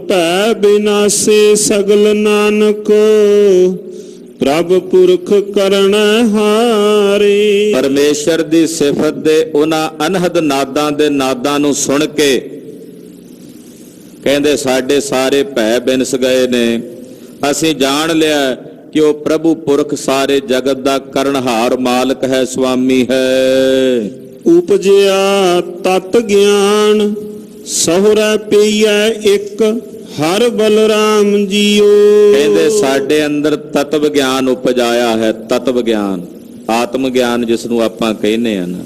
ਭੈ ਬਿਨਾਸੇ ਸਗਲ ਨਾਨਕ, ਪ੍ਰਭ ਪੁਰਖ ਕਰਨ ਹਾਰੇ। ਪਰਮੇਸ਼ਰ ਦੀ ਸਿਫਤ ਦੇ ਉਹਨਾਂ ਅਨਹਦ ਨਾਦਾਂ ਦੇ ਨਾਦਾਂ ਨੂੰ ਸੁਣ ਕੇ ਕਹਿੰਦੇ ਸਾਡੇ ਸਾਰੇ ਭੈ ਬਿਨਸ ਗਏ ਨੇ। ਅਸੀਂ ਜਾਣ ਲਿਆ ਕਿ ਉਹ ਪ੍ਰਭੂ ਪੁਰਖ ਸਾਰੇ ਜਗਤ ਦਾ ਕਰਨਹਾਰ ਮਾਲਕ ਹੈ, ਸੁਆਮੀ ਹੈ। ਉਪਜਿਆ ਤਤ ਗਿਆਨ, ਸਹੁਰਾ ਪਈਐ ਇੱਕ, ਹਰ ਬਲਰਾਮ ਜੀਓ। ਕਹਿੰਦੇ ਸਾਡੇ ਅੰਦਰ ਤਤਵ ਗਿਆਨ ਉਪਜਾਇਆ ਹੈ। ਤਤਵ ਗਿਆਨ, ਆਤਮ ਗਿਆਨ ਜਿਸ ਨੂੰ ਆਪਾਂ ਕਹਿੰਦੇ ਆ ਨਾ,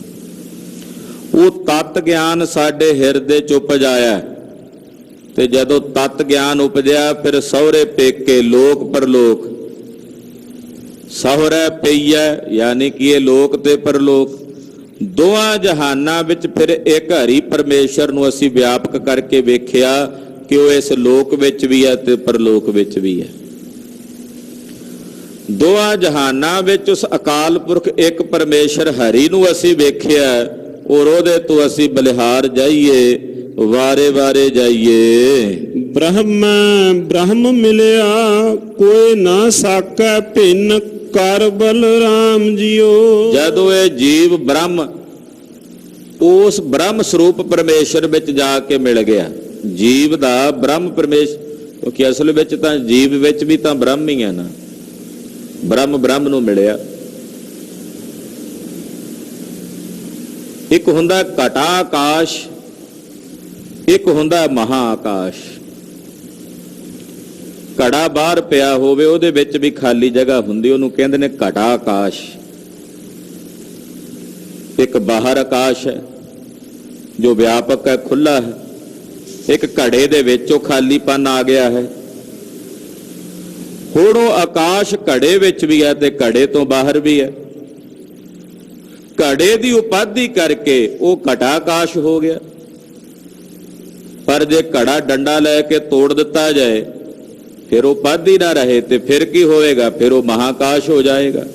ਉਹ ਤਤ ਗਿਆਨ ਸਾਡੇ ਹਿਰਦੇ ਚ ਉਪਜਾਇਆ। ਤੇ ਜਦੋਂ ਤਤ ਗਿਆਨ ਉਪਜਿਆ ਫਿਰ ਸਹੁਰੇ ਪੇਕੇ, ਲੋਕ ਪਰਲੋਕ। ਸਹੁਰਾ ਪਈਐ ਯਾਨੀ ਕਿ ਇਹ ਲੋਕ ਤੇ ਪਰਲੋਕ, ਦੋਹਾਂ ਜਹਾਨਾਂ ਵਿੱਚ ਫਿਰ ਇੱਕ ਹਰੀ ਪਰਮੇਸ਼ਰ ਨੂੰ ਅਸੀਂ ਵਿਆਪਕ ਕਰਕੇ ਵੇਖਿਆ ਕਿ ਉਹ ਇਸ ਲੋਕ ਵਿੱਚ ਵੀ ਹੈ ਤੇ ਪਰਲੋਕ ਵਿੱਚ ਵੀ ਹੈ। ਦੋਹਾਂ ਜਹਾਨਾਂ ਵਿੱਚ ਉਸ ਅਕਾਲ ਪੁਰਖ ਇੱਕ ਪਰਮੇਸ਼ਰ ਹਰੀ ਨੂੰ ਅਸੀਂ ਵੇਖਿਆ ਔਰ ਉਹਦੇ ਤੋਂ ਅਸੀਂ ਬਲਿਹਾਰ ਜਾਈਏ, ਵਾਰੇ ਵਾਰੇ ਜਾਈਏ। ਬ੍ਰਹਮ ਮਿਲਿਆ ਕੋਈ ਨਾ ਸਾਕੈ, ਭਿੰਨ ਕਰ ਬਲਰਾਮ ਜੀਓ। ਜਦੋਂ ਇਹ ਜੀਵ ਬ੍ਰਹਮ ਉਸ ਬ੍ਰਹਮ ਸਰੂਪ ਪਰਮੇਸ਼ਰ ਵਿੱਚ ਜਾ ਕੇ ਮਿਲ ਗਿਆ, ਜੀਵ ਦਾ ਬ੍ਰਹਮ ਪਰਮੇਸ਼ਰ, ਕਿਉਂਕਿ ਅਸਲ ਵਿੱਚ ਤਾਂ ਜੀਵ ਵਿੱਚ ਵੀ ਤਾਂ ਬ੍ਰਹਮ ਹੀ ਹੈ ਨਾ। ਬ੍ਰਹਮ ਨੂੰ ਮਿਲਿਆ। ਇੱਕ ਹੁੰਦਾ ਘਟਾ ਆਕਾਸ਼, ਇੱਕ ਹੁੰਦਾ ਮਹਾ ਆਕਾਸ਼। ਘੜਾ ਬਾਹਰ ਪਿਆ ਹੋਵੇ, ਉਹਦੇ ਵਿੱਚ ਵੀ ਖਾਲੀ ਜਗ੍ਹਾ ਹੁੰਦੀ, ਉਹਨੂੰ ਕਹਿੰਦੇ ਨੇ ਘਟਾ ਆਕਾਸ਼। ਇੱਕ ਬਾਹਰ ਆਕਾਸ਼ ਹੈ ਜੋ ਵਿਆਪਕ ਹੈ, ਖੁੱਲਾ ਹੈ। ਇੱਕ ਘੜੇ ਦੇ ਵਿੱਚ ਉਹ ਖਾਲੀਪਨ ਆ ਗਿਆ ਹੈ। ਹੁਣ ਉਹ ਆਕਾਸ਼ ਘੜੇ ਵਿੱਚ ਵੀ ਹੈ ਤੇ ਘੜੇ ਤੋਂ ਬਾਹਰ ਵੀ ਹੈ। ਘੜੇ ਦੀ ਉਪਾਧੀ ਕਰਕੇ ਉਹ ਘਟਾ ਆਕਾਸ਼ ਹੋ ਗਿਆ। ਪਰ ਜੇ ਘੜਾ ਡੰਡਾ ਲੈ ਕੇ ਤੋੜ ਦਿੱਤਾ ਜਾਏ, ਫਿਰ ਉਹ ਉਪਾਧੀ ਨਾ ਰਹੇ ਤੇ ਫਿਰ ਕੀ ਹੋਏਗਾ? ਫਿਰ ਉਹ ਮਹਾਕਾਸ਼ ਹੋ ਜਾਏਗਾ।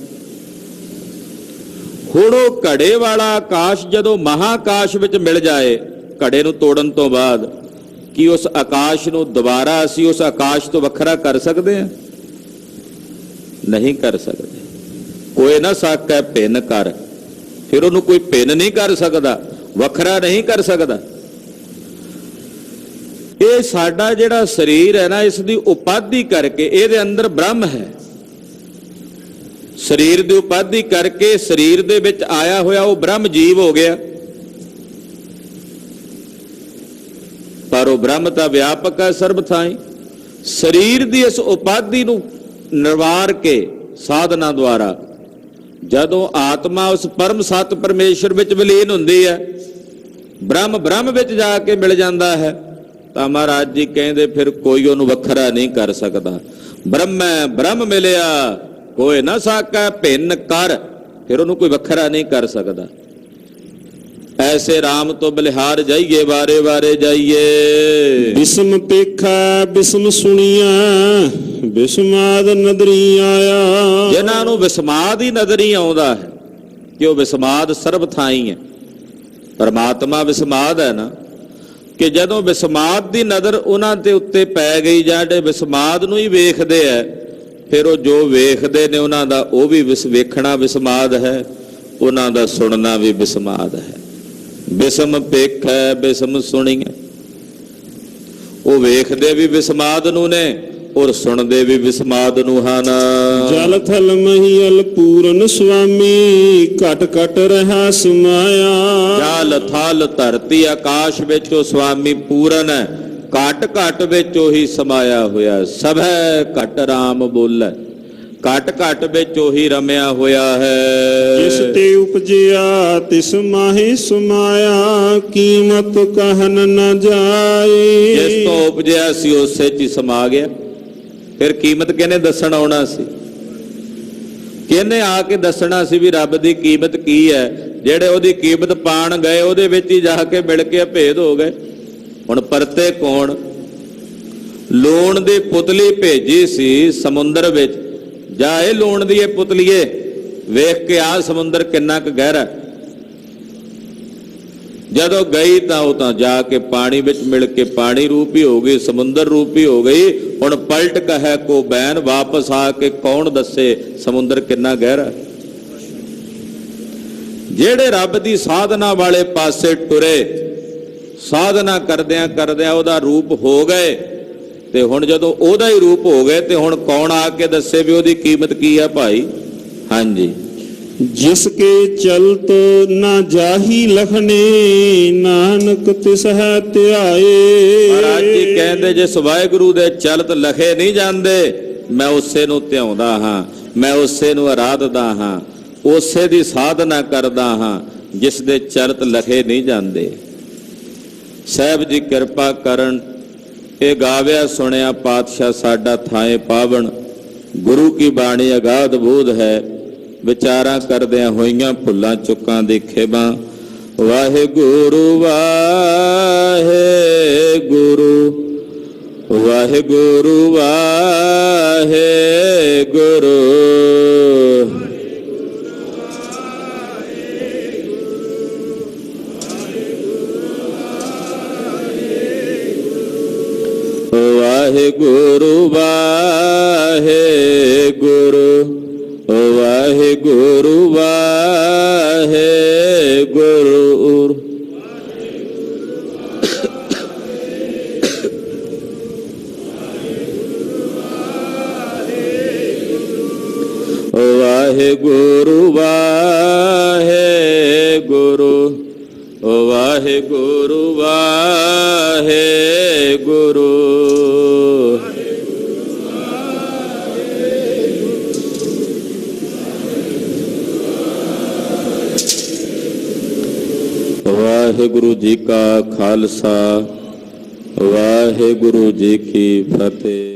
ਹੁਣ ਉਹ ਘੜੇ ਵਾਲਾ ਆਕਾਸ਼ ਜਦੋਂ ਮਹਾਕਾਸ਼ ਵਿੱਚ ਮਿਲ ਜਾਏ, ਘੜੇ ਨੂੰ ਤੋੜਨ ਤੋਂ ਬਾਅਦ, ਕੀ ਉਸ ਆਕਾਸ਼ ਨੂੰ ਦੁਬਾਰਾ ਅਸੀਂ ਉਸ ਆਕਾਸ਼ ਤੋਂ ਵੱਖਰਾ ਕਰ ਸਕਦੇ ਹਾਂ? ਨਹੀਂ ਕਰ ਸਕਦੇ। ਕੋਈ ਨਾ ਸਾਕੈ ਭਿੰਨ ਕਰ, ਫਿਰ ਉਹਨੂੰ ਕੋਈ ਭਿੰਨ ਨਹੀਂ ਕਰ ਸਕਦਾ, ਵੱਖਰਾ ਨਹੀਂ ਕਰ ਸਕਦਾ। ਇਹ ਸਾਡਾ ਜਿਹੜਾ ਸਰੀਰ ਹੈ ਨਾ, ਇਸ ਦੀ ਉਪਾਧੀ ਕਰਕੇ ਇਹਦੇ ਅੰਦਰ ਬ੍ਰਹਮ ਹੈ। ਸਰੀਰ ਦੀ ਉਪਾਧੀ ਕਰਕੇ ਸਰੀਰ ਦੇ ਵਿੱਚ ਆਇਆ ਹੋਇਆ ਉਹ ਬ੍ਰਹਮ ਜੀਵ ਹੋ ਗਿਆ। ਪਰ ਉਹ ਬ੍ਰਹਮ ਤਾਂ ਵਿਆਪਕ ਹੈ, ਸਰਬ ਥਾਈ। ਸਰੀਰ ਦੀ ਇਸ ਉਪਾਧੀ ਨੂੰ ਨਿਵਾਰ ਕੇ ਸਾਧਨਾ ਦੁਆਰਾ ਜਦੋਂ ਆਤਮਾ ਉਸ ਪਰਮ ਸਤ ਪਰਮੇਸ਼ਰ ਵਿੱਚ ਵਿਲੀਨ ਹੁੰਦੀ ਹੈ, ਬ੍ਰਹਮ ਵਿੱਚ ਜਾ ਕੇ ਮਿਲ ਜਾਂਦਾ ਹੈ, ਤਾਂ ਮਹਾਰਾਜ ਜੀ ਕਹਿੰਦੇ ਫਿਰ ਕੋਈ ਉਹਨੂੰ ਵੱਖਰਾ ਨਹੀਂ ਕਰ ਸਕਦਾ। ਬ੍ਰਹਮ ਮਿਲਿਆ, ਕੋਈ ਨਾ ਸਾਕੈ ਭਿੰਨ ਕਰ, ਫਿਰ ਉਹਨੂੰ ਕੋਈ ਵੱਖਰਾ ਨਹੀਂ ਕਰ ਸਕਦਾ। ਐਸੇ ਰਾਮ ਤੋਂ ਬਲਿਹਾਰ ਜਾਈਏ, ਵਾਰੇ ਵਾਰੇ ਜਾਈਏ। ਬਿਸਮ ਪੇਖਾ ਬਿਸਮ ਸੁਣੀਆ, ਬਿਸਮਾਦ ਨਦਰੀ ਆਇਆ। ਜਿਨ੍ਹਾਂ ਨੂੰ ਵਿਸਮਾਦ ਹੀ ਨਜ਼ਰੀ ਆਉਂਦਾ ਹੈ ਕਿ ਉਹ ਵਿਸਮਾਦ ਸਰਬ ਥਾਈ ਹੈ, ਪਰਮਾਤਮਾ ਵਿਸਮਾਦ ਹੈ ਨਾ, ਕਿ ਜਦੋਂ ਵਿਸਮਾਦ ਦੀ ਨਜ਼ਰ ਉਹਨਾਂ ਦੇ ਉੱਤੇ ਪੈ ਗਈ, ਜਿਹੜੇ ਵਿਸਮਾਦ ਨੂੰ ਹੀ ਵੇਖਦੇ ਹੈ, ਫਿਰ ਉਹ ਜੋ ਵੇਖਦੇ ਨੇ ਉਹਨਾਂ ਦਾ ਉਹ ਵੀ ਵੇਖਣਾ ਵਿਸਮਾਦ ਹੈ, ਉਹਨਾਂ ਦਾ ਸੁਣਨਾ ਵੀ ਵਿਸਮਾਦ ਹੈ। ਬਿਸਮ ਪੇਖੈ ਬਿਸਮ ਸੁਣੀਐ, ਉਹ ਵੇਖਦੇ ਵੀ ਵਿਸਮਾਦ ਨੂੰ ਨੇ ਔਰ ਸੁਣਦੇ ਵੀ ਵਿਸਮਾਦ ਨੂੰ ਹਨ। ਜਲ ਥਲ ਮਹੀਲ ਪੂਰਨ ਸੁਆਮੀ, ਘਟ ਘਟ ਰਹਾ ਸਮਾਇਆ। ਜਲ ਥਲ ਧਰਤੀ ਆਕਾਸ਼ ਵਿੱਚ ਉਹ ਸੁਆਮੀ ਪੂਰਨ ਹੈ, ਘਟ ਘਟ ਵਿੱਚ ਉਹੀ ਸਮਾਇਆ ਹੋਇਆ। ਸਭੈ ਘਟ ਰਾਮ ਬੋਲੇ, ਘਟ ਘਟ ਵਿੱਚ ਉਹੀ ਰਮਿਆ ਹੋਇਆ ਹੈ। ਜਿਸ ਤੇ ਉਪਜਿਆ ਤਿਸ ਮਾਹੀ ਸਮਾਇਆ, ਕੀਮਤ ਕਹਿਨ ਨ ਜਾਏ। ਜਿਸ ਤੋਂ ਉਪਜਿਆ ਸੀ ਉਸੇ ਚ ਹੀ ਸਮਾ ਗਿਆ, ਫਿਰ ਕੀਮਤ ਕਿਹਨੇ ਦੱਸਣ ਆਉਣਾ ਸੀ? ਕਿਹਨੇ ਆ ਕੇ ਦੱਸਣਾ ਸੀ ਵੀ ਰੱਬ ਦੀ ਕੀਮਤ ਕੀ ਹੈ? ਜਿਹੜੇ ਉਹਦੀ ਕੀਮਤ ਪਾਣ ਗਏ ਉਹਦੇ ਵਿੱਚ ਹੀ ਜਾ ਕੇ ਮਿਲ ਕੇ ਭੇਦ ਹੋ ਗਏ। ਹੁਣ ਪਰਤੇ ਕੌਣ? ਲੂਣ ਦੀ ਪੁਤਲੀ ਭੇਜੀ ਸੀ ਸਮੁੰਦਰ ਵਿੱਚ, ਜਾ ਇਹ ਲੂਣ ਦੀ ਇਹ ਪੁਤਲੀਏ ਵੇਖ ਕੇ ਆ ਸਮੁੰਦਰ ਕਿੰਨਾ ਕੁ ਗਹਿਰਾ। ਜਦੋਂ ਗਈ ਤਾਂ ਉਹ ਤਾਂ ਜਾ ਕੇ ਪਾਣੀ ਵਿੱਚ ਮਿਲ ਕੇ ਪਾਣੀ ਰੂਪੀ ਹੋ ਗਈ, ਸਮੁੰਦਰ ਰੂਪੀ ਹੋ ਗਈ। ਹੁਣ ਪਲਟ ਕਹੈ ਕੋ ਬੈਨ, ਵਾਪਸ ਆ ਕੇ ਕੌਣ ਦੱਸੇ ਸਮੁੰਦਰ ਕਿੰਨਾ ਗਹਿਰਾ। ਜਿਹੜੇ ਰੱਬ ਦੀ ਸਾਧਨਾ ਵਾਲੇ ਪਾਸੇ ਟੁਰੇ, ਸਾਧਨਾ ਕਰਦਿਆਂ ਕਰਦਿਆਂ ਉਹਦਾ ਰੂਪ ਹੋ ਗਏ, ਤੇ ਹੁਣ ਜਦੋਂ ਉਹਦਾ ਹੀ ਰੂਪ ਹੋ ਗਏ ਤੇ ਹੁਣ ਕੌਣ ਆ ਕੇ ਦੱਸੇ ਵੀ ਉਹਦੀ ਕੀਮਤ ਕੀ ਆ ਭਾਈ? ਹਾਂਜੀ। ਜਿਸ ਕੇ ਚਲਤ ਨਾ ਜਾਹੀ ਲਖਨੇ, ਨਾਨਕ ਤਿਸ ਹੈ ਧਿਆਏ। ਮਹਾਰਾਜ ਜੀ ਕਹਿੰਦੇ ਜਿਸ ਵਾਹਿਗੁਰੂ ਦੇ ਚਲਤ ਲਖੇ ਨਹੀਂ ਜਾਂਦੇ, ਮੈਂ ਉਸੇ ਨੂੰ ਧਿਆਉਂਦਾ ਹਾਂ, ਮੈਂ ਉਸੇ ਨੂੰ ਆਰਾਧਦਾ ਹਾਂ, ਉਸੇ ਦੀ ਸਾਧਨਾ ਕਰਦਾ ਹਾਂ ਜਿਸ ਦੇ ਚਲਤ ਲਖੇ ਨਹੀਂ ਜਾਂਦੇ। ਸਾਹਿਬ ਜੀ ਕਿਰਪਾ ਕਰਨ। ਇਹ ਗਾਵਿਆ ਸੁਣਿਆ ਪਾਤਸ਼ਾਹ ਸਾਡਾ ਥਾਏ ਪਾਵਨ, ਗੁਰੂ ਕੀ ਬਾਣੀ ਅਗਾਧ ਬੋਧ ਹੈ। ਵਿਚਾਰਾਂ ਕਰਦਿਆਂ ਹੋਈਆਂ ਭੁੱਲਾਂ ਚੁੱਕਾਂ ਦੇ ਖੇਬਾਂ। ਵਾਹਿਗੁਰੂ ਵਾਹਿਗੁਰੂ ਵਾਹਿਗੁਰੂ ਵਾਹਿਗੁਰੂ। ਵਾਹਿਗੁਰੂ ਵਾਹਿਗੁਰੂ ਵਾਹਿਗੁਰੂ ਵਾਹਿਗੁਰੂ। ਵਾਹਿਗੁਰੂ ਵਾਹਿਗੁਰੂ ਵਾਹਿਗੁਰੂ ਵਾਹਿਗੁਰੂ। ਵਾਹਿਗੁਰੂ ਜੀ ਕਾ ਖਾਲਸਾ ਵਾਹਿਗੁਰੂ ਜੀ ਕੀ ਫਤਿਹ।